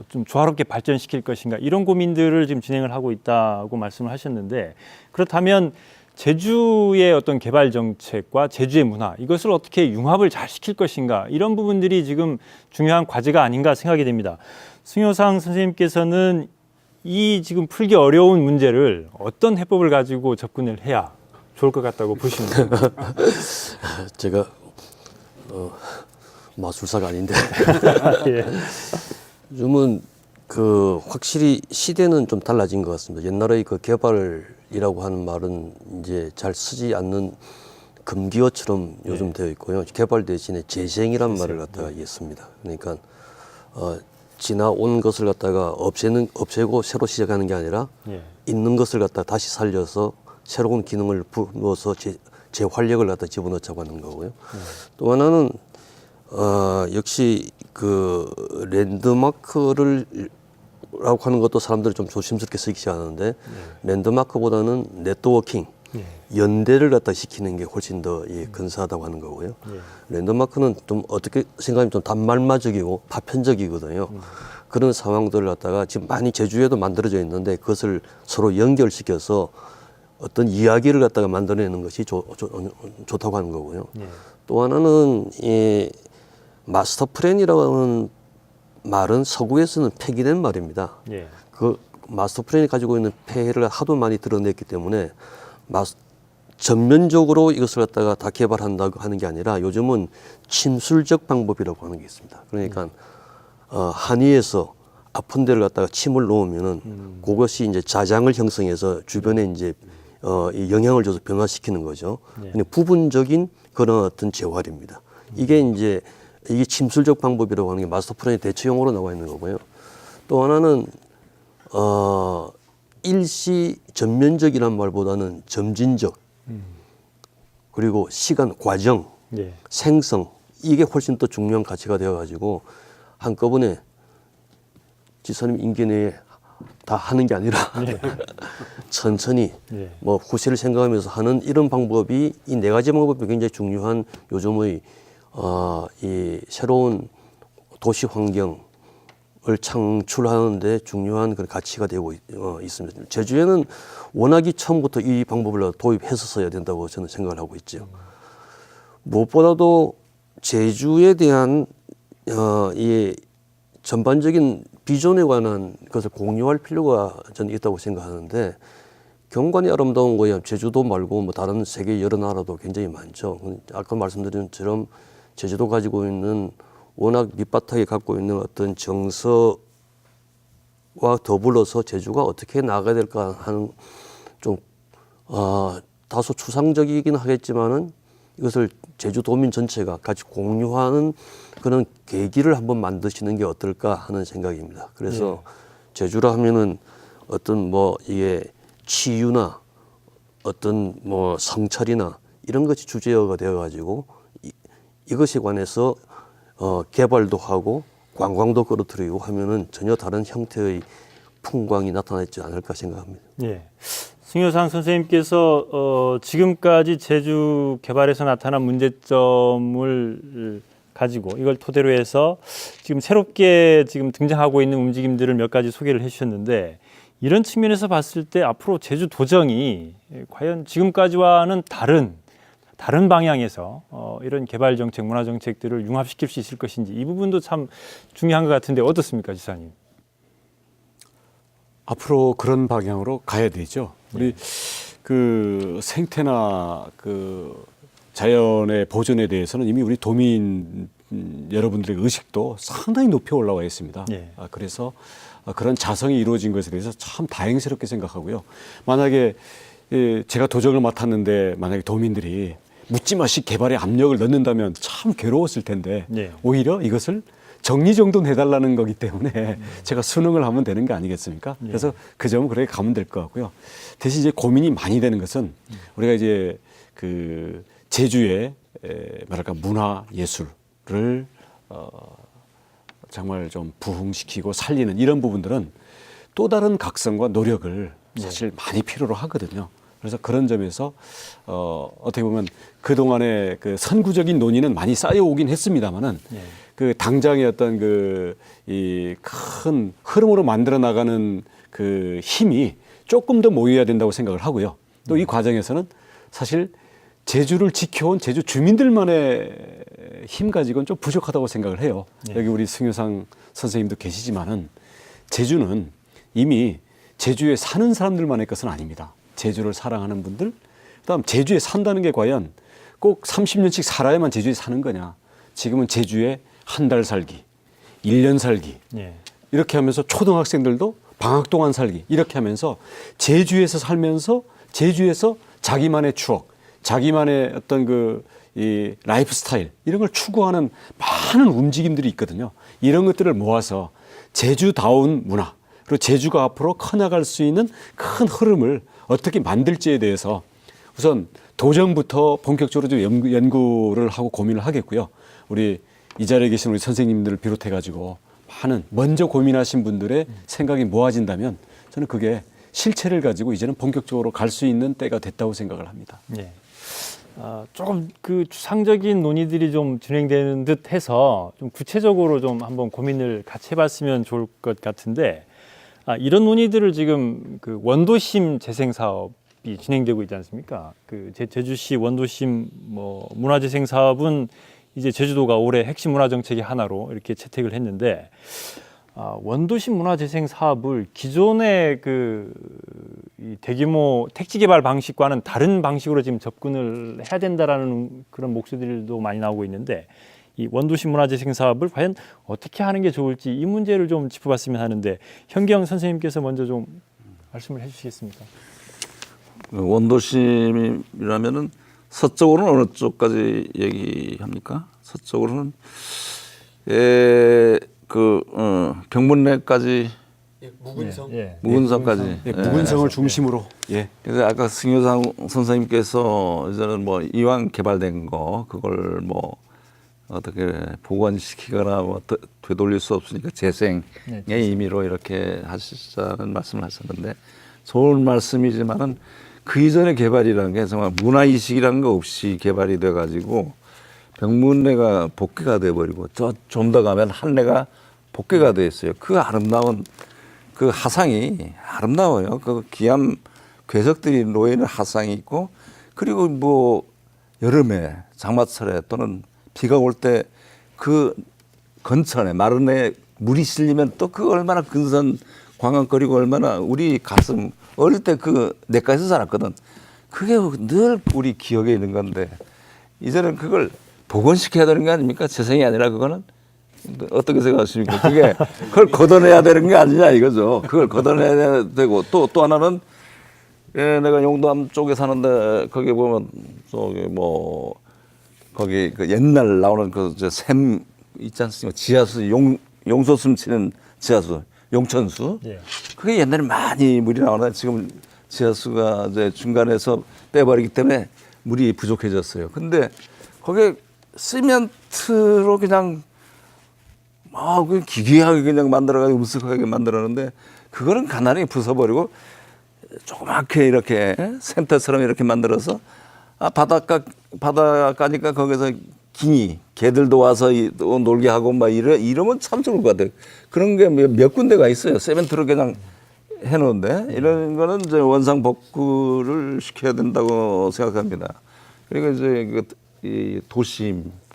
좀 조화롭게 발전시킬 것인가 이런 고민들을 지금 진행을 하고 있다고 말씀을 하셨는데 그렇다면 제주의 어떤 개발 정책과 제주의 문화 이것을 어떻게 융합을 잘 시킬 것인가 이런 부분들이 지금 중요한 과제가 아닌가 생각이 됩니다. 승효상 선생님께서는 이 지금 풀기 어려운 문제를 어떤 해법을 가지고 접근을 해야 좋을 것 같다고 보시는가요? 제가 마술사가 아닌데 예. 요즘은 그 확실히 시대는 좀 달라진 것 같습니다. 옛날의 그 개발이라고 하는 말은 이제 잘 쓰지 않는 금기어처럼 요즘 되어 있고요. 개발 대신에 재생이란 말을 갖다가 씁니다. 그러니까 지나온 것을 갖다가 없애고 새로 시작하는 게 아니라 예. 있는 것을 갖다 다시 살려서 새로운 기능을 부어서 재활력을 갖다 집어넣자고 하는 거고요. 또 하나는 역시 그 랜드마크를 라고 하는 것도 사람들이 좀 조심스럽게 쓰기 시작하는데 랜드마크보다는 네트워킹, 연대를 갖다 시키는 게 훨씬 더 근사하다고 하는 거고요. 랜드마크는 좀 어떻게 생각하면 좀 단말마적이고 파편적이거든요. 그런 상황들을 갖다가 지금 많이 제주에도 만들어져 있는데 그것을 서로 연결시켜서 어떤 이야기를 갖다가 만들어내는 것이 좋다고 하는 거고요. 또 하나는 이 마스터 플랜이라는 말은 서구에서는 폐기된 말입니다. 예. 그 마스터 플랜이 가지고 있는 폐해를 하도 많이 드러냈기 때문에 전면적으로 이것을 갖다가 다 개발한다고 하는 게 아니라 요즘은 침술적 방법이라고 하는 게 있습니다. 그러니까 한의에서 아픈 데를 갖다가 침을 놓으면은 그것이 이제 자장을 형성해서 주변에 이제 이 영향을 줘서 변화시키는 거죠. 근데 부분적인 그런 어떤 재활입니다. 이게 침술적 방법이라고 하는 게 마스터 플랜의 대체용어로 나와 있는 거고요. 또 하나는 일시 전면적이라는 말보다는 점진적 그리고 시간 과정 예. 생성 이게 훨씬 더 중요한 가치가 되어가지고 한꺼번에 지사님 임기 내에 다 하는 게 아니라 천천히 뭐 후세를 생각하면서 하는 이런 방법이 이 네 가지 방법이 굉장히 중요한 요즘의 이 새로운 도시 환경을 창출하는데 중요한 그런 가치가 되고 있습니다. 제주에는 워낙이 처음부터 이 방법을 도입했었어야 된다고 저는 생각을 하고 있죠. 무엇보다도 제주에 대한 이 전반적인 비전에 관한 것을 공유할 필요가 저는 있다고 생각하는데 경관이 아름다운 거야 제주도 말고 뭐 다른 세계 여러 나라도 굉장히 많죠. 아까 말씀드린 것처럼 제주도 가지고 있는 워낙 밑바닥에 갖고 있는 어떤 정서와 더불어서 제주가 어떻게 나아가야 될까 하는 좀 다소 추상적이긴 하겠지만은 이것을 제주도민 전체가 같이 공유하는 그런 계기를 한번 만드시는 게 어떨까 하는 생각입니다. 그래서 제주라 하면은 어떤 뭐 이게 치유나 어떤 뭐 성찰이나 이런 것이 주제어가 되어가지고 이것에 관해서 개발도 하고 관광도 끌어들이고 하면은 전혀 다른 형태의 풍광이 나타나지 않을까 생각합니다. 예. 승효상 선생님께서 지금까지 제주 개발에서 나타난 문제점을 가지고 이걸 토대로 해서 지금 새롭게 지금 등장하고 있는 움직임들을 몇 가지 소개를 해주셨는데 이런 측면에서 봤을 때 앞으로 제주 도정이 과연 지금까지와는 다른 방향에서 이런 개발 정책, 문화 정책들을 융합시킬 수 있을 것인지 이 부분도 참 중요한 것 같은데 어떻습니까, 지사님? 앞으로 그런 방향으로 가야 되죠. 우리 그 생태나 그 자연의 보존에 대해서는 이미 우리 도민 여러분들의 의식도 상당히 높이 올라와 있습니다. 그래서 그런 자성이 이루어진 것에 대해서 참 다행스럽게 생각하고요. 만약에 제가 도정을 맡았는데 만약에 도민들이 묻지마시 개발에 압력을 넣는다면 참 괴로웠을 텐데 오히려 이것을 정리정돈해달라는 거기 때문에 제가 순응을 하면 되는 거 아니겠습니까? 그래서 그 점은 그렇게 가면 될 것 같고요. 대신 이제 고민이 많이 되는 것은 우리가 이제 그 제주의 뭐랄까 문화 예술을 정말 좀 부흥시키고 살리는 이런 부분들은 또 다른 각성과 노력을 사실 많이 필요로 하거든요. 그래서 그런 점에서 어떻게 보면 그동안의 그 선구적인 논의는 많이 쌓여오긴 했습니다만은 그 당장의 어떤 그 이 큰 흐름으로 만들어 나가는 그 힘이 조금 더 모여야 된다고 생각을 하고요. 또 이 과정에서는 사실 제주를 지켜온 제주 주민들만의 힘 가지고는 좀 부족하다고 생각을 해요. 여기 우리 승효상 선생님도 계시지만은 제주는 이미 제주에 사는 사람들만의 것은 아닙니다. 제주를 사랑하는 분들, 그다음 제주에 산다는 게 과연 꼭 30년씩 살아야만 제주에 사는 거냐. 지금은 제주에 한 달 살기, 1년 살기, 이렇게 하면서 초등학생들도 방학 동안 살기 이렇게 하면서 제주에서 살면서 제주에서 자기만의 추억, 자기만의 어떤 이 라이프 스타일 이런 걸 추구하는 많은 움직임들이 있거든요. 이런 것들을 모아서 제주다운 문화 그리고 제주가 앞으로 커나갈 수 있는 큰 흐름을 어떻게 만들지에 대해서 우선 도정부터 본격적으로 좀 연구를 하고 고민을 하겠고요. 우리 이 자리에 계신 우리 선생님들을 비롯해 가지고 많은 먼저 고민하신 분들의 생각이 모아진다면 저는 그게 실체를 가지고 이제는 본격적으로 갈 수 있는 때가 됐다고 생각을 합니다. 예. 조금 그 추상적인 논의들이 좀 진행되는 듯 해서 좀 구체적으로 좀 한번 고민을 같이 해봤으면 좋을 것 같은데 이런 논의들을 지금 그 원도심 재생 사업이 진행되고 있지 않습니까? 그 제주시 원도심 문화재생 사업은 이제 제주도가 올해 핵심 문화 정책의 하나로 이렇게 채택을 했는데 원도심 문화재생 사업을 기존의 이 대규모 택지 개발 방식과는 다른 방식으로 지금 접근을 해야 된다라는 그런 목소리들도 많이 나오고 있는데 이 원도심 문화재생 사업을 과연 어떻게 하는 게 좋을지 이 문제를 좀 짚어봤으면 하는데 현경 선생님께서 먼저 좀 말씀을 해주시겠습니까? 원도심이라면은 서쪽으로는 어느 쪽까지 얘기합니까? 서쪽으로는 병문내까지 무근성까지. 무근성을 중심으로. 예. 그래서 아까 승효상 선생님께서 이제는 이왕 개발된 거 그걸 어떻게 복원시키거나 되돌릴 수 없으니까 재생의 의미로 이렇게 하시자는 말씀을 하셨는데 좋은 말씀이지만은 그 이전의 개발이라는 게 정말 문화이식이라는 거 없이 개발이 돼가지고 병문내가 복개가 돼버리고 좀 더 가면 한내가 복개가 돼 있어요. 그 아름다운 그 하상이 아름다워요. 그 귀한 괴석들이 놓여있는 하상이 있고 그리고 여름에 장마철에 또는 비가 올 때 그 건천에 마른 애 물이 실리면 또 그 얼마나 근선 광광거리고 얼마나 우리 가슴 어릴 때 그 내과에서 살았거든. 그게 늘 우리 기억에 있는 건데 이제는 그걸 복원시켜야 되는 게 아닙니까? 재생이 아니라 그거는 어떻게 생각하십니까? 그걸 걷어내야 되는 게 아니냐 이거죠. 그걸 걷어내야 되고 또 하나는 내가 용담 쪽에 사는데 거기 보면 거기 그 옛날 나오는 샘 있지 않습니까? 지하수 용소숨 치는 지하수 용천수. 예. 그게 옛날에 많이 물이 나오는데 지금 지하수가 이제 중간에서 빼버리기 때문에 물이 부족해졌어요. 근데 거기에 시멘트로 그냥 기괴하게 그냥 만들어가지고 음습하게 만들었는데 그거는 가난하게 부숴버리고 조그맣게 이렇게 센터처럼 이렇게 만들어서 바닷가니까 거기서 개들도 와서 놀게 하고 이러면 참 좋을 것 같아요. 그런 게 몇 군데가 있어요. 세멘트로 그냥 해놓은데 이런 거는 이제 원상 복구를 시켜야 된다고 생각합니다. 그리고 이제 이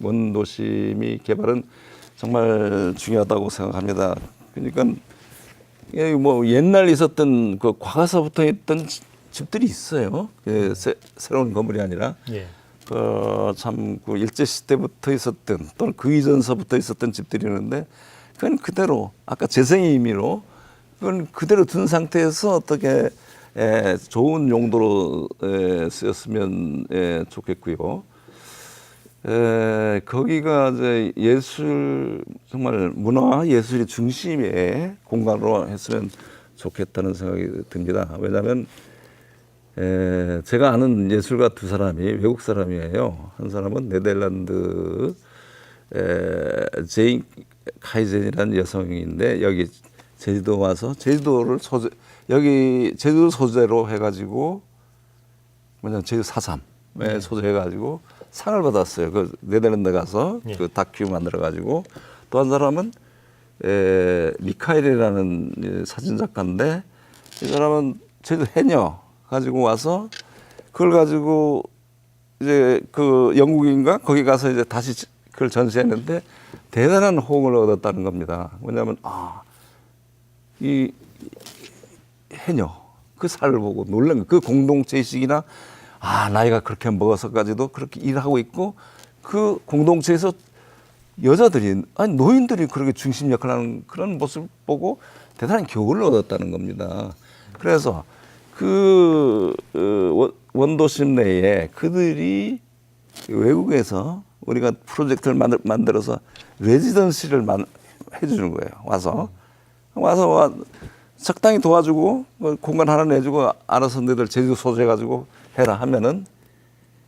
원도심이 개발은 정말 중요하다고 생각합니다. 그러니까 옛날 있었던 그 과거서부터 있던 집들이 있어요. 새로운 건물이 아니라. 예. 그 일제 시대부터 있었던 또는 그 이전서부터 있었던 집들이 있는데 그건 그대로 아까 재생의 의미로 그건 그대로 둔 상태에서 어떻게 좋은 용도로 쓰였으면 좋겠고요. 거기가 이제 예술 정말 문화 예술의 중심의 공간으로 했으면 좋겠다는 생각이 듭니다. 왜냐하면 제가 아는 예술가 두 사람이 외국 사람이에요. 한 사람은 네덜란드 제인 카이젠이라는 여성인데 여기 제주도 와서 제주도를 여기 제주도 소재로 해가지고 제주 4.3에 소재해가지고 상을 받았어요. 그 네덜란드 가서 그 다큐 만들어가지고 또 한 사람은 미카엘이라는 사진 작가인데 이 사람은 제주 해녀 가지고 와서 그걸 가지고 이제 그 영국인가 거기 가서 이제 다시 그걸 전시했는데 대단한 호응을 얻었다는 겁니다. 왜냐하면 이 해녀 그 살을 보고 놀란 그 공동체 의식이나 나이가 그렇게 먹어서까지도 그렇게 일하고 있고 그 공동체에서 여자들이 아니 노인들이 그렇게 중심 역할을 하는 그런 모습을 보고 대단한 교훈을 얻었다는 겁니다. 그래서 그 원도심 내에 그들이 외국에서 우리가 프로젝트를 만들어서 레지던시를 해주는 거예요. 와서 적당히 도와주고 공간 하나 내주고 알아서 너희들 제주도 소재해가지고 해라 하면은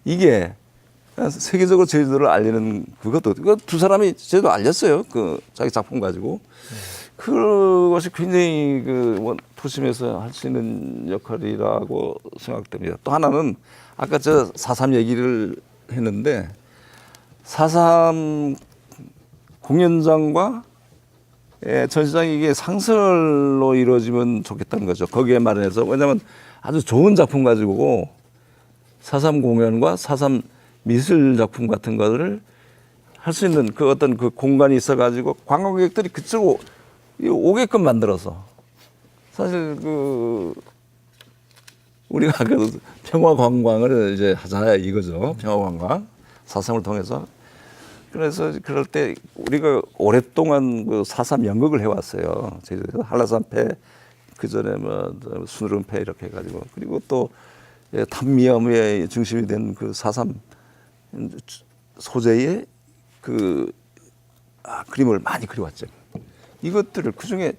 이게 세계적으로 제주도를 알리는 그것도 두 사람이 제주도 알렸어요. 그 자기 작품 가지고 그것이 굉장히 그 도심에서 할 수 있는 역할이라고 생각됩니다. 또 하나는 아까 저 4.3 얘기를 했는데 4.3 공연장과 전시장이 이게 상설로 이루어지면 좋겠다는 거죠. 거기에 마련해서 왜냐하면 아주 좋은 작품 가지고 4.3 공연과 4.3 미술 작품 같은 것을 할 수 있는 그 어떤 그 공간이 있어가지고 관광객들이 그쪽 오게끔 만들어서 사실 그 우리가 그 평화 관광을 이제 하자 이거죠. 평화 관광 4.3을 통해서 그래서 그럴 때 우리가 오랫동안 그 4.3 연극을 해왔어요. 제주도에서 한라산패 그 전에 뭐 순우름패 이렇게 해가지고 그리고 또 탄미암의 중심이 된 그 4.3 소재의 그 그림을 많이 그려왔죠. 이것들을 그 중에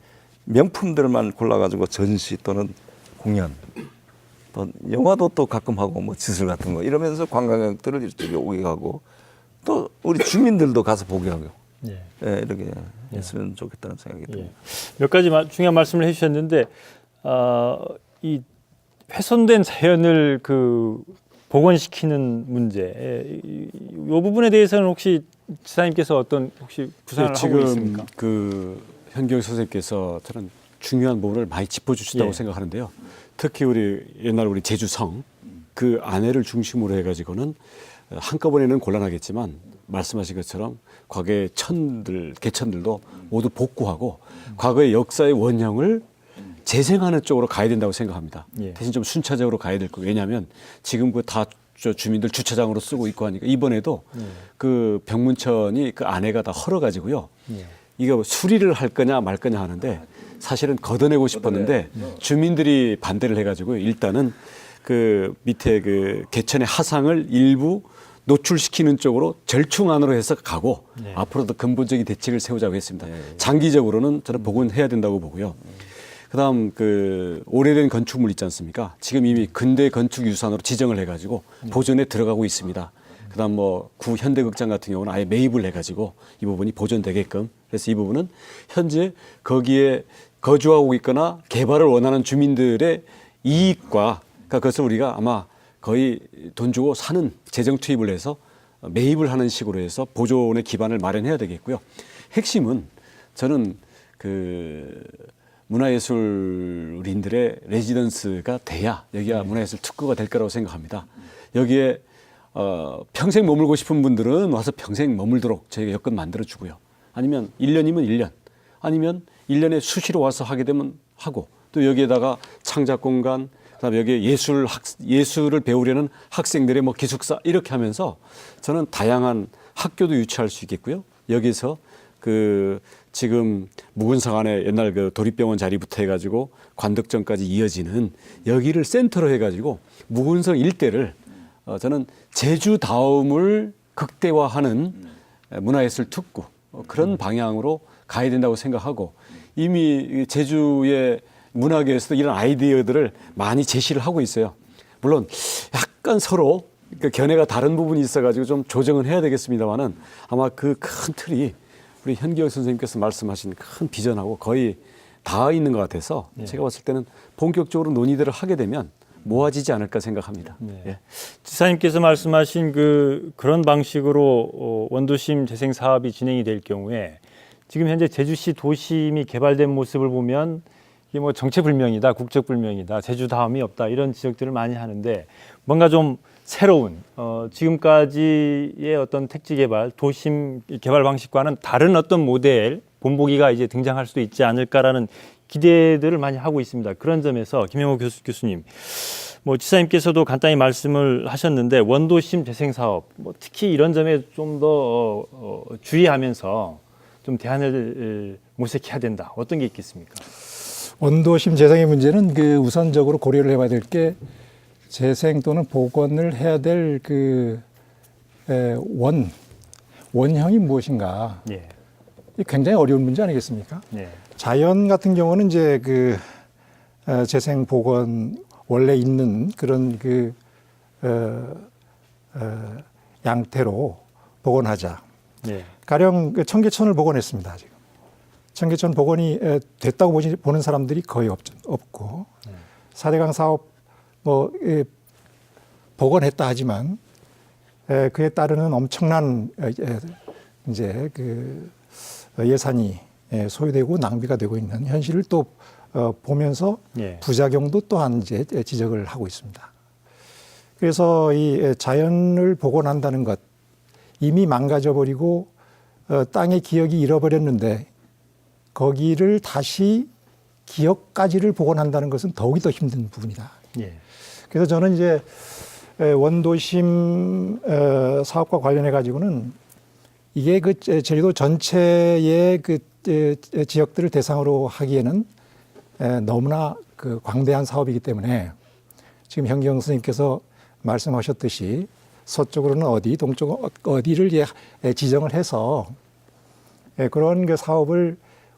명품들만 골라가지고 전시 또는 공연, 또 영화도 또 가끔 하고 뭐 지술 같은 거 이러면서 관광객들을 이렇게 오게 하고 또 우리 주민들도 가서 보게 하고 예. 이렇게 했으면 좋겠다는 생각이 듭니다. 몇 가지 중요한 말씀을 해주셨는데 이 훼손된 자연을 그 복원시키는 문제, 이 부분에 대해서는 혹시 지사님께서 어떤 혹시 구상을 하고 있습니까? 그 현경 선생님께서 저는 중요한 부분을 많이 짚어주신다고 예. 생각하는데요. 특히 우리 옛날 우리 제주성 그 안에를 중심으로 해가지고는 한꺼번에는 곤란하겠지만 말씀하신 것처럼 과거의 개천들도 모두 복구하고 과거의 역사의 원형을 재생하는 쪽으로 가야 된다고 생각합니다. 예. 대신 좀 순차적으로 가야 될 거예요. 왜냐하면 지금 그 다 주민들 주차장으로 쓰고 있고 하니까 이번에도 그 병문천이 그 안에가 다 헐어가지고요. 이거 수리를 할 거냐 말 거냐 하는데 사실은 걷어내고 싶었는데 주민들이 반대를 해가지고 일단은 그 밑에 그 개천의 하상을 일부 노출시키는 쪽으로 절충안으로 해서 가고 앞으로도 근본적인 대책을 세우자고 했습니다. 장기적으로는 저는 복원해야 된다고 보고요. 그다음 그 오래된 건축물 있지 않습니까? 지금 이미 근대 건축 유산으로 지정을 해가지고 보존에 들어가고 있습니다. 그다음 뭐 구 현대극장 같은 경우는 아예 매입을 해가지고 이 부분이 보존되게끔 그래서 이 부분은 현재 거기에 거주하고 있거나 개발을 원하는 주민들의 이익과 그러니까 그것을 우리가 아마 거의 돈 주고 사는 재정 투입을 해서 매입을 하는 식으로 해서 보존의 기반을 마련해야 되겠고요. 핵심은 저는 그 문화예술인들의 레지던스가 돼야 여기가 문화예술 특구가 될 거라고 생각합니다. 여기에 평생 머물고 싶은 분들은 와서 평생 머물도록 저희가 여건 만들어주고요. 아니면 1년이면 1년, 아니면 1년에 수시로 와서 하게 되면 하고 또 여기에다가 창작 공간, 그다음에 여기에 예술을 배우려는 학생들의 뭐 기숙사 이렇게 하면서 저는 다양한 학교도 유치할 수 있겠고요. 여기서 그 지금 무근성 안에 옛날 그 도립병원 자리부터 해가지고 관덕정까지 이어지는 여기를 센터로 해가지고 무근성 일대를 저는 제주다움을 극대화하는 문화예술 특구 그런 방향으로 가야 된다고 생각하고 이미 제주의 문화계에서도 이런 아이디어들을 많이 제시를 하고 있어요. 물론 약간 서로 견해가 다른 부분이 있어가지고 좀 조정은 해야 되겠습니다만은 아마 그 큰 틀이 우리 현기혁 선생님께서 말씀하신 큰 비전하고 거의 닿아 있는 것 같아서 제가 봤을 때는 본격적으로 논의들을 하게 되면 모아지지 않을까 생각합니다. 예. 지사님께서 말씀하신 그런 방식으로 원도심 재생 사업이 진행이 될 경우에 지금 현재 제주시 도심이 개발된 모습을 보면 이게 뭐 정체불명이다, 국적불명이다, 제주다움이 없다 이런 지적들을 많이 하는데 뭔가 좀 새로운 지금까지의 어떤 택지 개발, 도심 개발 방식과는 다른 어떤 모델, 본보기가 이제 등장할 수도 있지 않을까라는 기대들을 많이 하고 있습니다. 그런 점에서 김영호 교수님, 뭐 지사님께서도 간단히 말씀을 하셨는데 원도심 재생 사업, 뭐 특히 이런 점에 좀 더 주의하면서 좀 대안을 모색해야 된다. 어떤 게 있겠습니까? 원도심 재생의 문제는 그 우선적으로 고려를 해봐야 될 게 재생 또는 복원을 해야 될 그 원형이 무엇인가. 예. 이 굉장히 어려운 문제 아니겠습니까? 예. 자연 같은 경우는 이제 그 재생 복원 원래 있는 그런 그 양태로 복원하자. 예. 가령 그 청계천을 복원했습니다. 지금 청계천 복원이 됐다고 보는 사람들이 거의 없고 4대강 사업 뭐 복원했다 하지만 그에 따르는 엄청난 이제 그 예산이 소요되고 낭비가 되고 있는 현실을 또 보면서 예. 부작용도 또한 이제 지적을 하고 있습니다. 그래서 이 자연을 복원한다는 것, 이미 망가져버리고 땅의 기억이 잃어버렸는데 거기를 다시 기억까지를 복원한다는 것은 더욱이 더 힘든 부분이다. 예. 그래서 저는 이제 원도심 사업과 관련해 가지고는 이게 그 제주도 전체의 그 지역들을 대상으로 하기에는 너무나 그 광대한 사업이기 때문에 지금 현경 선생님께서 말씀하셨듯이 서쪽으로는 어디, 동쪽은 어디를 지정을 해서 그런 그 사업을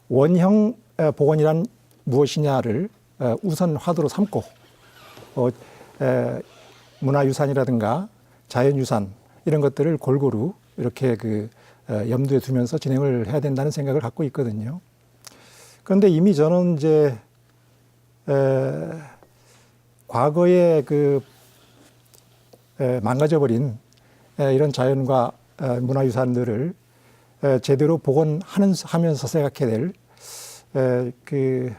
원형 복원이란 무엇이냐를 우선 화두로 삼고 문화유산이라든가 자연유산 이런 것들을 골고루 이렇게 그 염두에 두면서 진행을 해야 된다는 생각을 갖고 있거든요. 그런데 이미 저는 이제 과거에 그 망가져버린 이런 자연과 문화유산들을 제대로 복원하면서 생각해야 될 그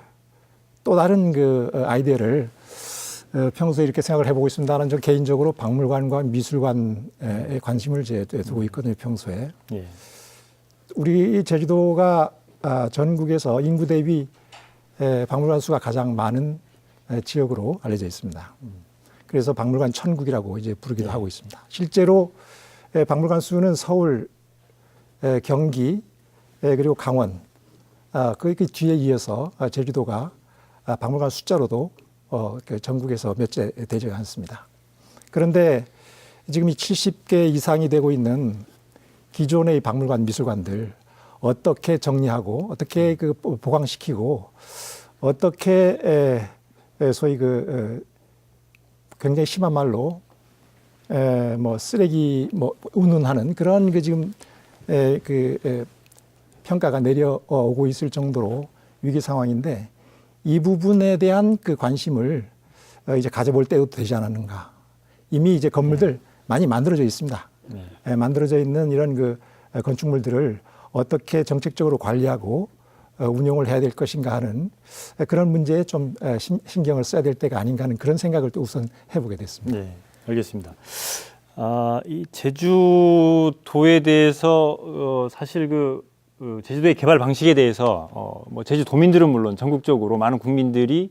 또 다른 그 아이디어를 평소에 이렇게 생각을 해보고 있습니다. 나는 저 개인적으로 박물관과 미술관에 관심을 두고 있거든요. 평소에. 예. 우리 제주도가 전국에서 인구 대비 박물관 수가 가장 많은 지역으로 알려져 있습니다. 그래서 박물관 천국이라고 이제 부르기도 하고 있습니다. 실제로 박물관 수는 서울, 경기, 그리고 강원, 그 뒤에 이어서 제주도가 박물관 숫자로도 전국에서 몇째 되지 않습니다. 그런데 지금 이 70개 이상이 되고 있는 기존의 박물관, 미술관들 어떻게 정리하고 어떻게 그 보강시키고 어떻게 소위 그 굉장히 심한 말로 뭐 쓰레기 뭐 운운하는 그런 그 지금 평가가 내려오고 있을 정도로 위기 상황인데 이 부분에 대한 그 관심을 이제 가져볼 때도 되지 않았는가. 이미 이제 건물들 많이 만들어져 있습니다. 만들어져 있는 이런 그 건축물들을 어떻게 정책적으로 관리하고 운용을 해야 될 것인가 하는 그런 문제에 좀 신경을 써야 될 때가 아닌가 하는 그런 생각을 또 우선 해보게 됐습니다. 네, 알겠습니다. 이 제주도에 대해서 사실 제주도의 개발 방식에 대해서 뭐 제주도민들은 물론 전국적으로 많은 국민들이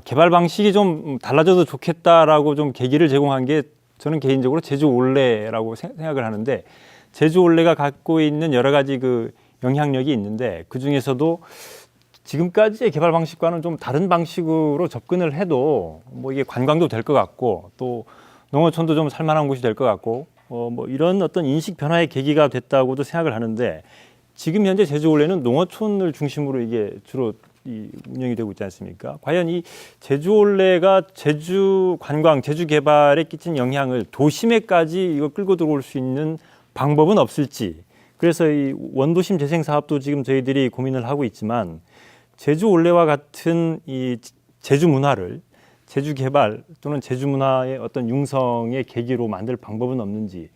개발 방식이 좀 달라져도 좋겠다라고 좀 계기를 제공한 게 저는 개인적으로 제주 올레라고 생각을 하는데 제주 올레가 갖고 있는 여러 가지 그 영향력이 있는데 그 중에서도 지금까지의 개발 방식과는 좀 다른 방식으로 접근을 해도 뭐 이게 관광도 될 것 같고 또 농어촌도 좀 살만한 곳이 될 것 같고 뭐 이런 어떤 인식 변화의 계기가 됐다고도 생각을 하는데 지금 현재 제주 올레는 농어촌을 중심으로 이게 주로 운영이 되고 있지 않습니까? 과연 이 제주 올레가 제주 관광, 제주 개발에 끼친 영향을 도심에까지 이거 끌고 들어올 수 있는 방법은 없을지. 그래서 이 원도심 재생 사업도 지금 저희들이 고민을 하고 있지만 제주 올레와 같은 이 제주 문화를 제주 개발 또는 제주 문화의 어떤 융성의 계기로 만들 방법은 없는지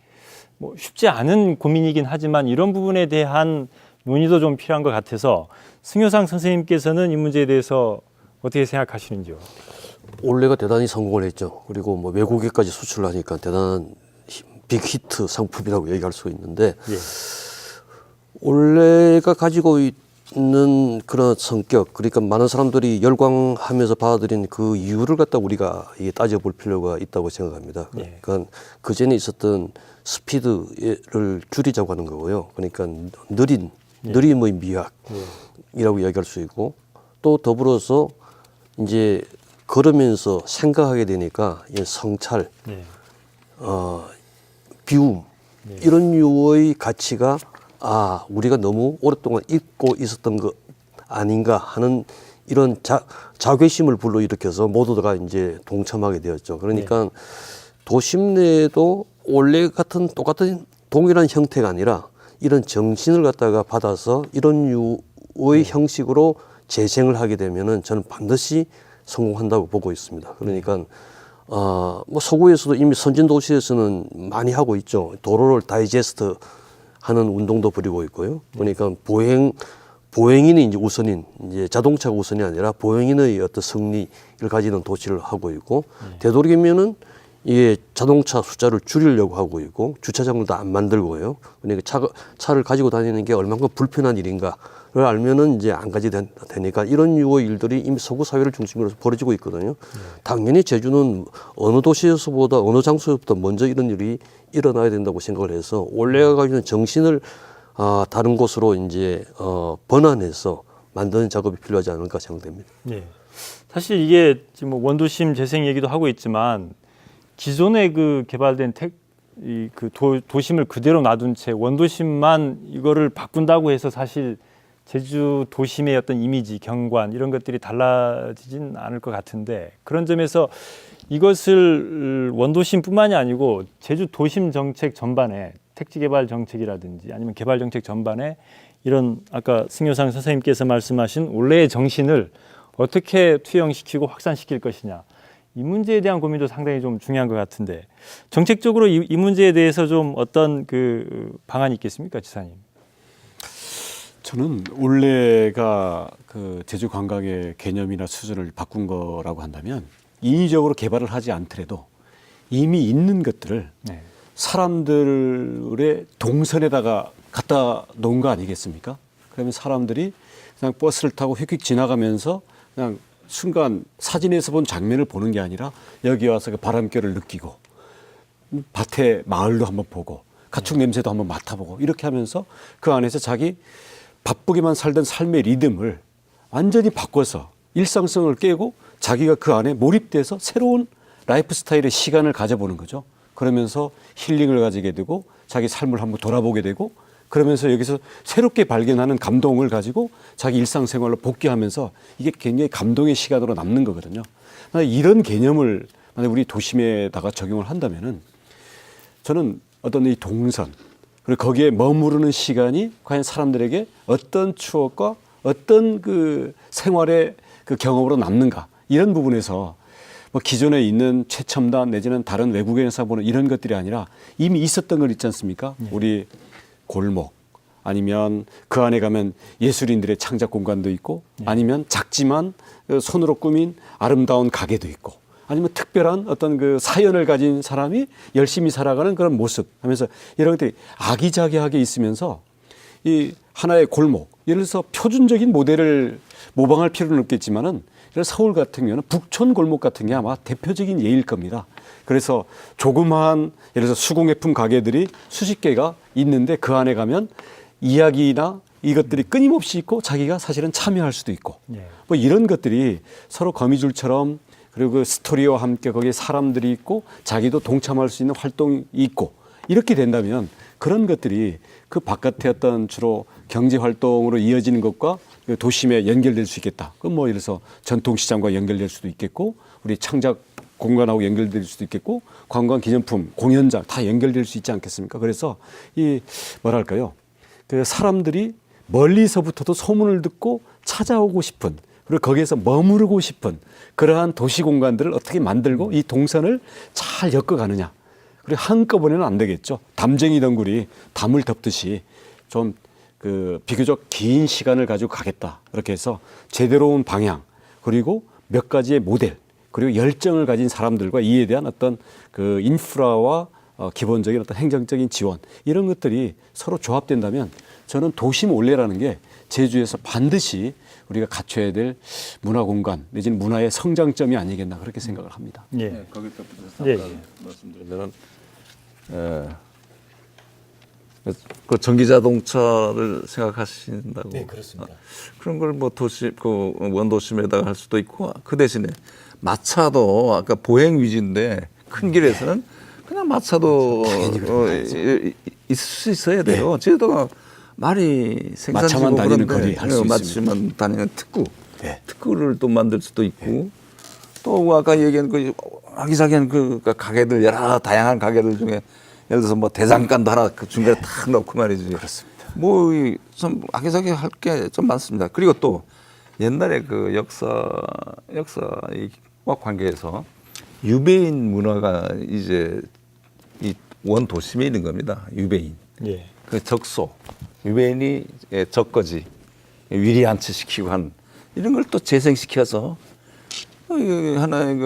뭐 쉽지 않은 고민이긴 하지만 이런 부분에 대한 논의도 좀 필요한 것 같아서 승효상 선생님께서는 이 문제에 대해서 어떻게 생각하시는지요? 올레가 대단히 성공을 했죠. 그리고 뭐 외국에까지 수출을 하니까 대단한 빅히트 상품이라고 얘기할 수 있는데 예. 올레가 가지고 있는 그런 성격, 그러니까 많은 사람들이 열광하면서 받아들인 그 이유를 갖다 우리가 이게 따져볼 필요가 있다고 생각합니다. 그러니까 그 전에 있었던 스피드를 줄이자고 하는 거고요. 그러니까 느림의 미학이라고 이야기할 수 있고, 또 더불어서 이제 걸으면서 생각하게 되니까 이 성찰, 비움, 이런 류의 가치가 우리가 너무 오랫동안 잊고 있었던 거 아닌가 하는 이런 자괴심을 불러일으켜서 모두가 이제 동참하게 되었죠. 그러니까 도심 내에도 원래 같은 똑같은 동일한 형태가 아니라 이런 정신을 갖다가 받아서 이런 류의 형식으로 재생을 하게 되면은 저는 반드시 성공한다고 보고 있습니다. 그러니까 뭐 서구에서도 이미 선진 도시에서는 많이 하고 있죠. 도로를 다이제스트 하는 운동도 벌이고 있고요. 그러니까 보행인이 이제 우선인, 이제 자동차가 우선이 아니라 보행인의 어떤 승리를 가지는 도시를 하고 있고, 되도록이면은 이게 자동차 숫자를 줄이려고 하고 있고, 주차장도 안 만들고요. 그러니까 차를 가지고 다니는 게 얼마나 불편한 일인가를 알면은 이제 안 가지게 되니까 이런 유의 일들이 이미 서구 사회를 중심으로 벌어지고 있거든요. 당연히 제주는 어느 도시에서보다 어느 장소에서부터 먼저 이런 일이 일어나야 된다고 생각을 해서 원래가 가지고 있는 정신을 다른 곳으로 이제 번안해서 만드는 작업이 필요하지 않을까 생각됩니다. 네. 사실 이게 지금 뭐 원도심 재생 얘기도 하고 있지만 기존에 그 개발된 도심을 그대로 놔둔 채 원도심만 이거를 바꾼다고 해서 사실 제주 도심의 어떤 이미지, 경관 이런 것들이 달라지진 않을 것 같은데, 그런 점에서 이것을 원도심뿐만이 아니고 제주 도심 정책 전반에 택지 개발 정책이라든지 아니면 개발 정책 전반에 이런 아까 승효상 선생님께서 말씀하신 원래의 정신을 어떻게 투영시키고 확산시킬 것이냐, 이 문제에 대한 고민도 상당히 좀 중요한 것 같은데, 정책적으로 이 문제에 대해서 좀 어떤 그 방안이 있겠습니까, 지사님? 저는 원래가 그 제주 관광의 개념이나 수준을 바꾼 거라고 한다면 인위적으로 개발을 하지 않더라도 이미 있는 것들을 사람들의 동선에다가 갖다 놓은 거 아니겠습니까? 그러면 사람들이 그냥 버스를 타고 휙휙 지나가면서 그냥 순간 사진에서 본 장면을 보는 게 아니라 여기 와서 그 바람결을 느끼고 밭에 마을도 한번 보고 가축 냄새도 한번 맡아보고 이렇게 하면서 그 안에서 자기 바쁘게만 살던 삶의 리듬을 완전히 바꿔서 일상성을 깨고 자기가 그 안에 몰입돼서 새로운 라이프 스타일의 시간을 가져보는 거죠. 그러면서 힐링을 가지게 되고 자기 삶을 한번 돌아보게 되고, 그러면서 여기서 새롭게 발견하는 감동을 가지고 자기 일상생활로 복귀하면서 이게 굉장히 감동의 시간으로 남는 거거든요. 이런 개념을 만약 우리 도심에다가 적용을 한다면은 저는 어떤 이 동선 그리고 거기에 머무르는 시간이 과연 사람들에게 어떤 추억과 어떤 그 생활의 그 경험으로 남는가, 이런 부분에서 뭐 기존에 있는 최첨단 내지는 다른 외국에서 보는 이런 것들이 아니라 이미 있었던 걸 있지 않습니까? 우리 골목 아니면 그 안에 가면 예술인들의 창작 공간도 있고, 아니면 작지만 손으로 꾸민 아름다운 가게도 있고, 아니면 특별한 어떤 그 사연을 가진 사람이 열심히 살아가는 그런 모습 하면서 이런 것들이 아기자기하게 있으면서 이 하나의 골목, 예를 들어서 표준적인 모델을 모방할 필요는 없겠지만은 서울 같은 경우는 북촌 골목 같은 게 아마 대표적인 예일 겁니다. 그래서 조그마한 예를 들어서 수공예품 가게들이 수십 개가 있는데 그 안에 가면 이야기나 이것들이 끊임없이 있고 자기가 사실은 참여할 수도 있고 뭐 이런 것들이 서로 거미줄처럼, 그리고 그 스토리와 함께 거기에 사람들이 있고 자기도 동참할 수 있는 활동이 있고, 이렇게 된다면 그런 것들이 그 바깥의 어떤 주로 경제 활동으로 이어지는 것과 그 도심에 연결될 수 있겠다. 그럼 뭐 예를 들어서 전통시장과 연결될 수도 있겠고, 우리 창작 공간하고 연결될 수도 있겠고, 관광 기념품, 공연장 다 연결될 수 있지 않겠습니까? 그래서 이 뭐랄까요, 그 사람들이 멀리서부터도 소문을 듣고 찾아오고 싶은, 그리고 거기에서 머무르고 싶은 그러한 도시 공간들을 어떻게 만들고 이 동선을 잘 엮어가느냐. 그리고 한꺼번에는 안 되겠죠. 담쟁이 덩굴이 담을 덮듯이 좀 그 비교적 긴 시간을 가지고 가겠다. 이렇게 해서 제대로 온 방향, 그리고 몇 가지의 모델, 그리고 열정을 가진 사람들과 이에 대한 어떤 그 인프라와 기본적인 어떤 행정적인 지원, 이런 것들이 서로 조합된다면 저는 도심 올레라는 게 제주에서 반드시 우리가 갖춰야 될 문화 공간 내지는 문화의 성장점이 아니겠나 그렇게 생각을 합니다. 예. 거기서 예, 잠깐 예. 말씀드리면은 그 전기 자동차를 생각하신다고. 네, 그렇습니다. 그런 걸 뭐 도시 그 원도심에다가 할 수도 있고 그 대신에 마차도 아까 보행 위주인데 큰 길에서는 그냥 마차도 있을 수 있어야 돼요. 제주도가 말이 생산지고 마차만 다니는 그런데 거리 할수 마차만 다니는 특구, 네. 특구를 또 만들 수도 있고 또 아까 얘기한 그 아기자기한 그 가게들 여러 다양한 가게들 중에 예를 들어서 뭐 대장간도 하나 그 중간에 탁 넣고 말이지. 그렇습니다. 뭐 좀 아기자기 할 게 좀 많습니다. 그리고 또 옛날에 그 역사와 관계에서 유배인 문화가 이제 이 원도심에 있는 겁니다. 유배인. 예. 그 적소. 유배인이 적거지 위리 안치시키고 한 이런 걸 또 재생시켜서 하나의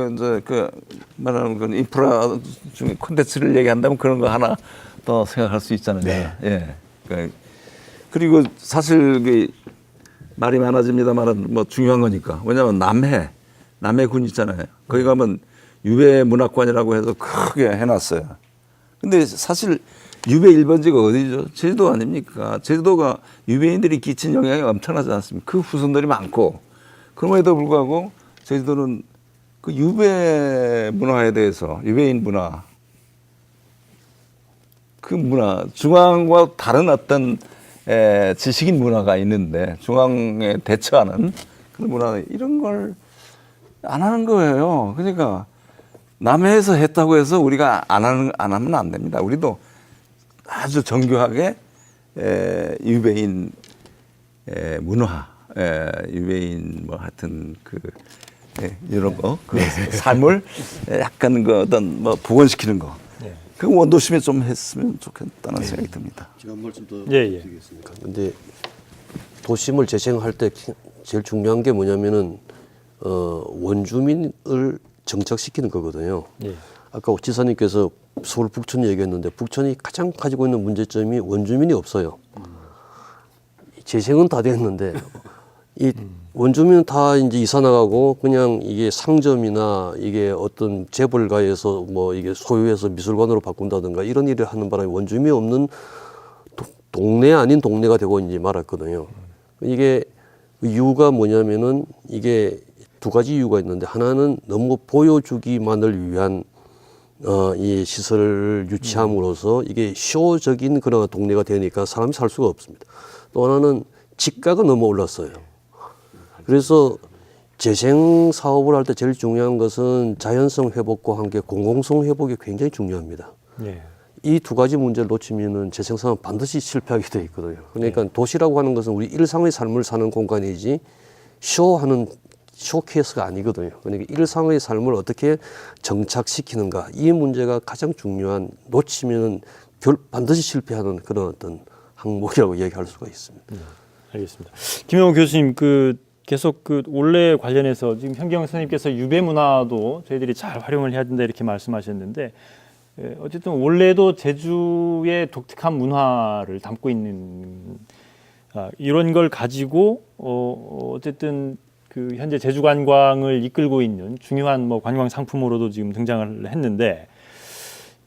그 말하는 그 인프라 중에 콘텐츠를 얘기한다면 그런 거 하나 더 생각할 수 있잖아요. 네. 예. 그리고 사실 그 말이 많아집니다만은 뭐 중요한 거니까. 왜냐하면 남해군 있잖아요. 거기 가면 유배 문화관이라고 해서 크게 해놨어요. 근데 사실 유배 1번지가 어디죠? 제주도 아닙니까? 제주도가 유배인들이 끼친 영향이 엄청나지 않습니까? 그 후손들이 많고 그럼에도 불구하고 제주도는 그 유배 문화에 대해서 유배인 문화 그 문화 중앙과 다른 어떤 지식인 문화가 있는데 중앙에 대처하는 그런 문화 이런 걸 안 하는 거예요. 그러니까 남해에서 했다고 해서 우리가 안 하면 안 됩니다. 우리도 아주 정교하게 유배인 문화, 유배인 뭐 하여튼 그 이런 거, 그 삶을 약간 그 어떤 뭐 복원시키는 거. 그 원도심에 좀 했으면 좋겠다는 생각이 듭니다. 제가 한 말씀 더 예, 예. 드리겠습니까? 근데 도심을 재생할 때 제일 중요한 게 뭐냐면은 원주민을 정착시키는 거거든요. 예. 아까 지사님께서 서울 북촌 얘기했는데 북촌이 가장 가지고 있는 문제점이 원주민이 없어요. 재생은 다 됐는데 이 원주민은 다 이제 이사 나가고 그냥 이게 상점이나 이게 어떤 재벌가에서 뭐 이게 소유해서 미술관으로 바꾼다든가 이런 일을 하는 바람에 원주민이 없는 동네 아닌 동네가 되고 이제 말았거든요. 이게 이유가 뭐냐면은 이게 두 가지 이유가 있는데 하나는 너무 보여주기만을 위한 이 시설을 유치함으로써 이게 쇼적인 그런 동네가 되니까 사람이 살 수가 없습니다. 또 하나는 집가가 너무 올랐어요. 그래서 재생 사업을 할 때 제일 중요한 것은 자연성 회복과 함께 공공성 회복이 굉장히 중요합니다. 예. 이 두 가지 문제를 놓치면은 재생 사업은 반드시 실패하게 돼 있거든요. 그러니까 도시라고 하는 것은 우리 일상의 삶을 사는 공간이지 쇼하는 쇼케이스가 아니거든요. 그러니까 일상의 삶을 어떻게 정착시키는가 이 문제가 가장 중요한 놓치면은 반드시 실패하는 그런 어떤 항목이라고 얘기할 수가 있습니다. 알겠습니다. 김영호 교수님, 계속 원래 관련해서 지금 현경 선생님께서 유배 문화도 저희들이 잘 활용을 해야 된다 이렇게 말씀하셨는데, 어쨌든 원래도 제주의 독특한 문화를 담고 있는 이런 걸 가지고 어쨌든 현재 제주 관광을 이끌고 있는 중요한 뭐 관광 상품으로도 지금 등장을 했는데,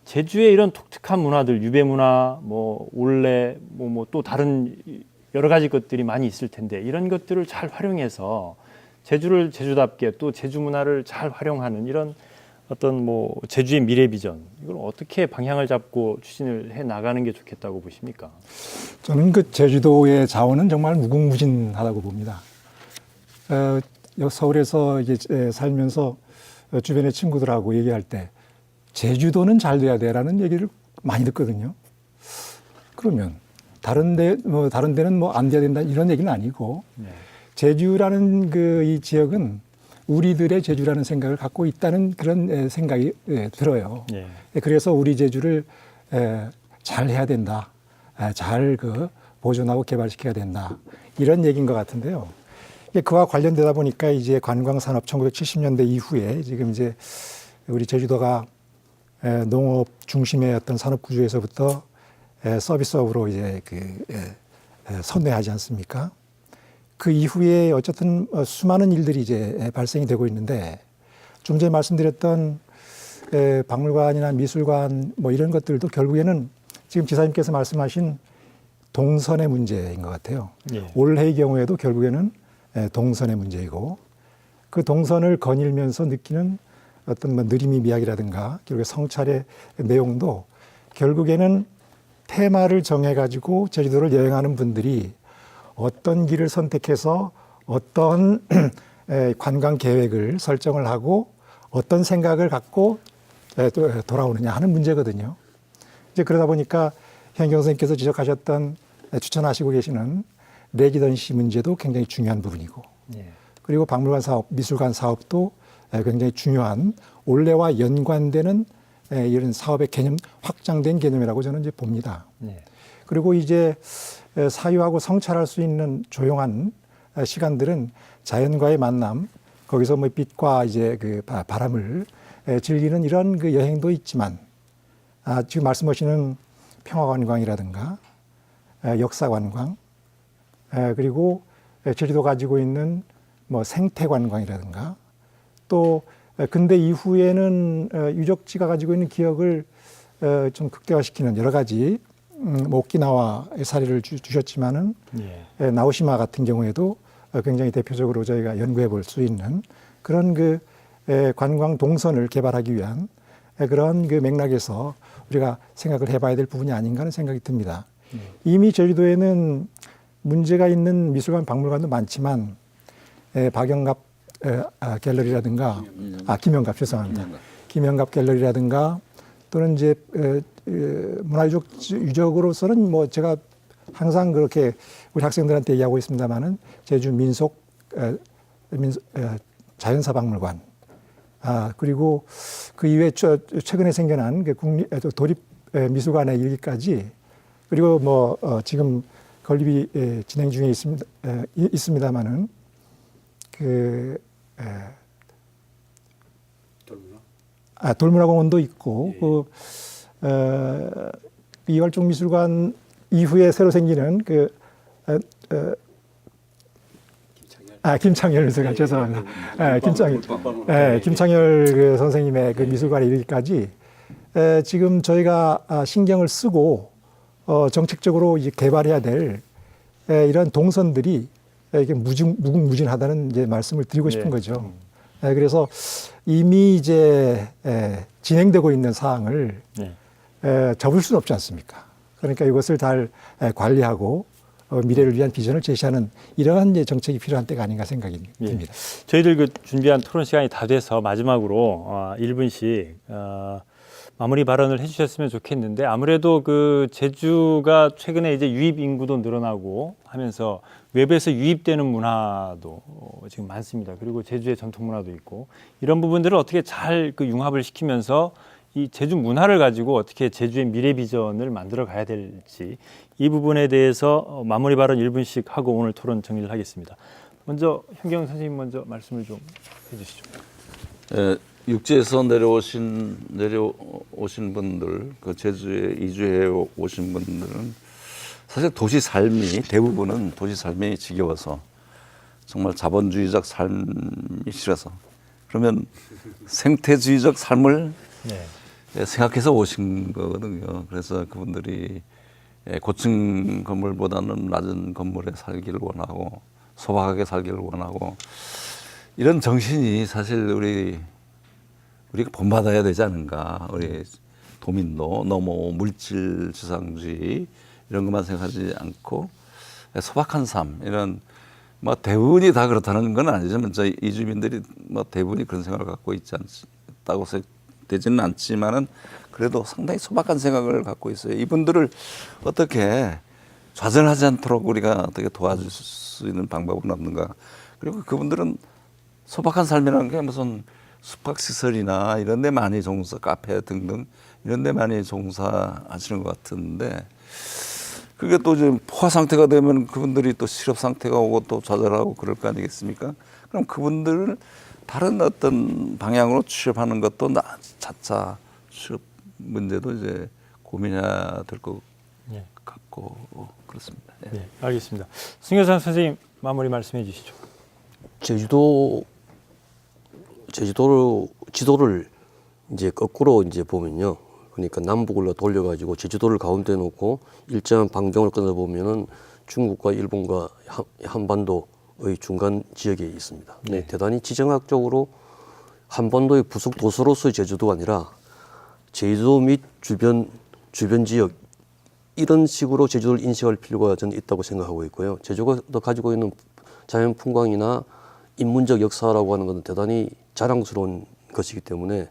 제주의 이런 독특한 문화들, 유배 문화, 뭐 올레, 뭐 또 다른 여러 가지 것들이 많이 있을 텐데 이런 것들을 잘 활용해서 제주를 제주답게 또 제주 문화를 잘 활용하는 이런 어떤 뭐 제주의 미래 비전 이걸 어떻게 방향을 잡고 추진을 해 나가는 게 좋겠다고 보십니까? 저는 그 제주도의 자원은 정말 무궁무진하다고 봅니다. 서울에서 이제 살면서 주변의 친구들하고 얘기할 때 제주도는 잘 돼야 돼라는 얘기를 많이 듣거든요. 그러면 다른 데는 뭐 안 돼야 된다 이런 얘기는 아니고 제주라는 이 지역은 우리들의 제주라는 생각을 갖고 있다는 그런 생각이 들어요. 그래서 우리 제주를 잘 해야 된다. 잘 보존하고 개발시켜야 된다. 이런 얘기인 것 같은데요. 그와 관련되다 보니까 이제 관광산업 1970년대 이후에 지금 이제 우리 제주도가 농업 중심의 어떤 산업 구조에서부터 서비스업으로 이제 선회하지 않습니까? 그 이후에 어쨌든 수많은 일들이 이제 발생이 되고 있는데 좀 전에 말씀드렸던 박물관이나 미술관 뭐 이런 것들도 결국에는 지금 지사님께서 말씀하신 동선의 문제인 것 같아요. 예. 올해의 경우에도 결국에는 동선의 문제이고 그 동선을 거닐면서 느끼는 어떤 뭐 느림의 미학이라든가 결국에 성찰의 내용도 결국에는 테마를 정해가지고 제주도를 여행하는 분들이 어떤 길을 선택해서 어떤 관광 계획을 설정을 하고 어떤 생각을 갖고 돌아오느냐 하는 문제거든요. 이제 그러다 보니까 현경 선생님께서 지적하셨던 추천하시고 계시는 레지던시 문제도 굉장히 중요한 부분이고 예. 그리고 박물관 사업, 미술관 사업도 굉장히 중요한 올해와 연관되는 이런 사업의 개념, 확장된 개념이라고 저는 이제 봅니다. 예. 그리고 이제 사유하고 성찰할 수 있는 조용한 시간들은 자연과의 만남, 거기서 뭐 빛과 이제 그 바람을 즐기는 이런 그 여행도 있지만, 지금 말씀하시는 평화관광이라든가 역사관광, 그리고 제주도 가지고 있는 뭐 생태관광이라든가 또 근대 이후에는 유적지가 가지고 있는 기억을 좀 극대화시키는 여러 가지 뭐 오키나와의 사례를 주셨지만은 예. 나오시마 같은 경우에도 굉장히 대표적으로 저희가 연구해 볼 수 있는 그런 그 관광 동선을 개발하기 위한 그런 그 맥락에서 우리가 생각을 해봐야 될 부분이 아닌가 하는 생각이 듭니다. 이미 제주도에는 문제가 있는 미술관, 박물관도 많지만 박영갑 갤러리라든가 김영갑 죄송합니다. 김영갑 갤러리라든가 또는 이제 문화유적으로서는 뭐 제가 항상 그렇게 우리 학생들한테 얘기하고 있습니다만은 제주 자연사 박물관 그리고 그 이외에 최근에 생겨난 그 도립 미술관에 이르기까지 그리고 뭐 지금 건립이 진행 중에 있습니다만은 그 돌문화공원도 있고 그 이활종 미술관 이후에 새로 생기는 그 김창열 미술관 죄송합니다. 김창열 그 선생님의 그 미술관에 이르기까지 지금 저희가 신경을 쓰고 정책적으로 이제 개발해야 될 이런 동선들이 이게 무궁무진하다는 이제 말씀을 드리고 싶은 거죠. 그래서 이미 이제 진행되고 있는 사항을 접을 수는 없지 않습니까? 그러니까 이것을 잘 관리하고 미래를 위한 비전을 제시하는 이러한 이제 정책이 필요한 때가 아닌가 생각이 듭니다. 저희들 그 준비한 토론 시간이 다 돼서 마지막으로 1분씩 마무리 발언을 해주셨으면 좋겠는데 아무래도 그 제주가 최근에 이제 유입 인구도 늘어나고 하면서 외부에서 유입되는 문화도 지금 많습니다. 그리고 제주의 전통 문화도 있고 이런 부분들을 어떻게 잘 그 융합을 시키면서 이 제주 문화를 가지고 어떻게 제주의 미래 비전을 만들어 가야 될지 이 부분에 대해서 마무리 발언 1분씩 하고 오늘 토론 정리를 하겠습니다. 먼저 현경 선생님 먼저 말씀을 좀 해주시죠. 육지에서 내려오신 분들, 그 제주에 이주해 오신 분들은 사실 도시 삶이 대부분은 도시 삶이 지겨워서 정말 자본주의적 삶이 싫어서 그러면 생태주의적 삶을 생각해서 오신 거거든요. 그래서 그분들이 고층 건물보다는 낮은 건물에 살기를 원하고 소박하게 살기를 원하고 이런 정신이 사실 우리가 본받아야 되지 않은가. 우리 도민도 너무 물질 지상주의 이런 것만 생각하지 않고 소박한 삶 이런 뭐 대부분이 다 그렇다는 건 아니지만 저희 이주민들이 뭐 대부분이 그런 생각을 갖고 있지 않다고 되지는 않지만은 그래도 상당히 소박한 생각을 갖고 있어요. 이분들을 어떻게 좌절하지 않도록 우리가 어떻게 도와줄 수 있는 방법은 없는가. 그리고 그분들은 소박한 삶이라는 게 무슨 숙박시설이나 이런 데 많이 카페 등등 이런 데 많이 종사하시는 것 같은데 그게 또 이제 포화 상태가 되면 그분들이 또 실업 상태가 오고 또 좌절하고 그럴 거 아니겠습니까? 그럼 그분들을 다른 어떤 방향으로 취업하는 것도 차차 취업 문제도 이제 고민해야 될 것 예. 같고 그렇습니다. 예. 네, 알겠습니다. 승효상 선생님 마무리 말씀해 주시죠. 지도를 이제 거꾸로 이제 보면요. 그러니까 남북으로 돌려가지고 제주도를 가운데 놓고 일정한 반경을 끊어 보면은 중국과 일본과 한반도의 중간 지역에 있습니다. 네, 대단히 지정학적으로 한반도의 부속 도서로서의 제주도가 아니라 제주도 및 주변 지역 이런 식으로 제주도를 인식할 필요가 저는 있다고 생각하고 있고요. 제주가 가지고 있는 자연 풍광이나 인문적 역사라고 하는 것은 대단히 자랑스러운 것이기 때문에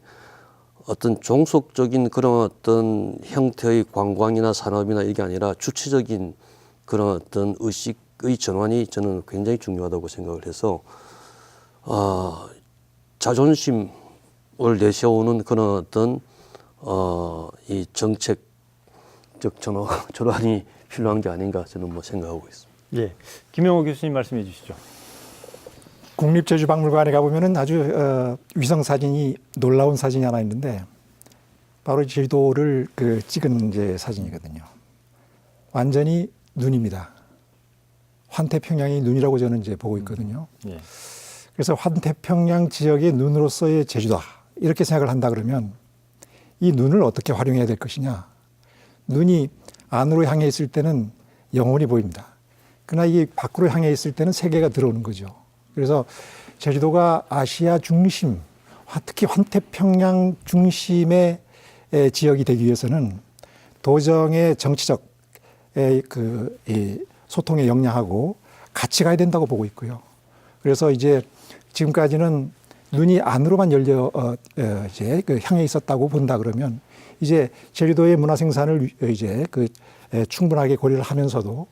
어떤 종속적인 그런 어떤 형태의 관광이나 산업이나 이게 아니라 주체적인 그런 어떤 의식의 전환이 저는 굉장히 중요하다고 생각을 해서 자존심을 내세우는 그런 어떤 이 정책적 전환이 필요한 게 아닌가 저는 뭐 생각하고 있습니다. 예, 김영호 교수님 말씀해 주시죠. 국립제주박물관에 가보면은 아주 위성 사진이 놀라운 사진이 하나 있는데 바로 제주도를 찍은 이제 사진이거든요. 완전히 눈입니다. 환태평양이 눈이라고 저는 이제 보고 있거든요. 예. 그래서 환태평양 지역의 눈으로서의 제주도다 이렇게 생각을 한다 그러면 이 눈을 어떻게 활용해야 될 것이냐. 눈이 안으로 향해 있을 때는 영혼이 보입니다. 그러나 이게 밖으로 향해 있을 때는 세계가 들어오는 거죠. 그래서 제주도가 아시아 중심, 특히 환태평양 중심의 지역이 되기 위해서는 도정의 정치적 소통에 역량하고 같이 가야 된다고 보고 있고요. 그래서 이제 지금까지는 눈이 안으로만 이제 향해 있었다고 본다 그러면 이제 제주도의 문화 생산을 이제 충분하게 고려를 하면서도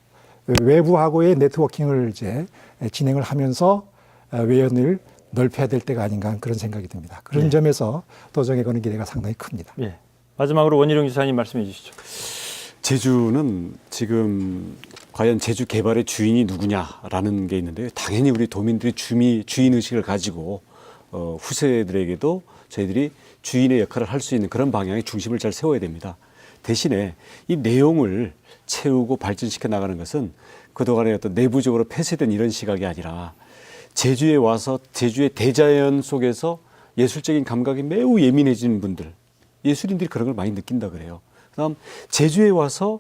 외부하고의 네트워킹을 이제 진행을 하면서 외연을 넓혀야 될 때가 아닌가 그런 생각이 듭니다. 그런 점에서 도정에 거는 기대가 상당히 큽니다. 예. 마지막으로 원희룡 지사님 말씀해 주시죠. 제주는 지금 과연 제주 개발의 주인이 누구냐라는 게 있는데요. 당연히 우리 도민들이 주인 의식을 가지고 후세들에게도 저희들이 주인의 역할을 할 수 있는 그런 방향의 중심을 잘 세워야 됩니다. 대신에 이 내용을 채우고 발전시켜 나가는 것은 그동안에 어떤 내부적으로 폐쇄된 이런 시각이 아니라 제주에 와서 제주의 대자연 속에서 예술적인 감각이 매우 예민해진 분들, 예술인들이 그런 걸 많이 느낀다 그래요. 그다음 제주에 와서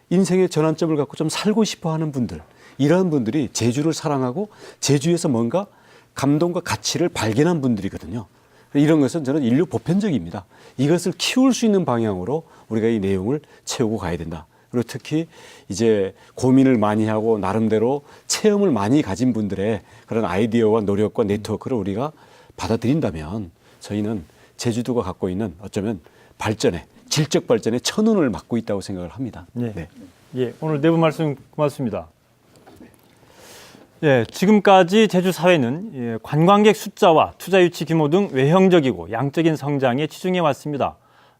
인생의 전환점을 갖고 좀 살고 싶어 하는 분들, 이러한 분들이 제주를 사랑하고 제주에서 뭔가 감동과 가치를 발견한 분들이거든요. 이런 것은 저는 인류 보편적입니다. 이것을 키울 수 있는 방향으로 우리가 이 내용을 채우고 가야 된다. 그리고 특히 이제 고민을 많이 하고 나름대로 체험을 많이 가진 분들의 그런 아이디어와 노력과 네트워크를 우리가 받아들인다면 저희는 제주도가 갖고 있는 어쩌면 발전에, 질적 발전에 천운을 맡고 있다고 생각을 합니다. 예. 네. 예, 오늘 내부 말씀 고맙습니다. 예, 지금까지 제주 사회는 관광객 숫자와 투자 유치 규모 등 외형적이고 양적인 성장에 치중해 왔습니다.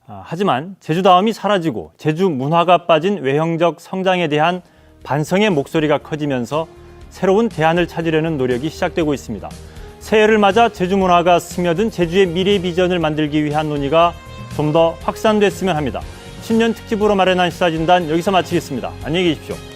하지만 제주다움이 사라지고 제주 문화가 빠진 외형적 성장에 대한 반성의 목소리가 커지면서 새로운 대안을 찾으려는 노력이 시작되고 있습니다. 새해를 맞아 제주 문화가 스며든 제주의 미래 비전을 만들기 위한 논의가 좀 더 확산됐으면 합니다. 신년 특집으로 마련한 시사진단 여기서 마치겠습니다. 안녕히 계십시오.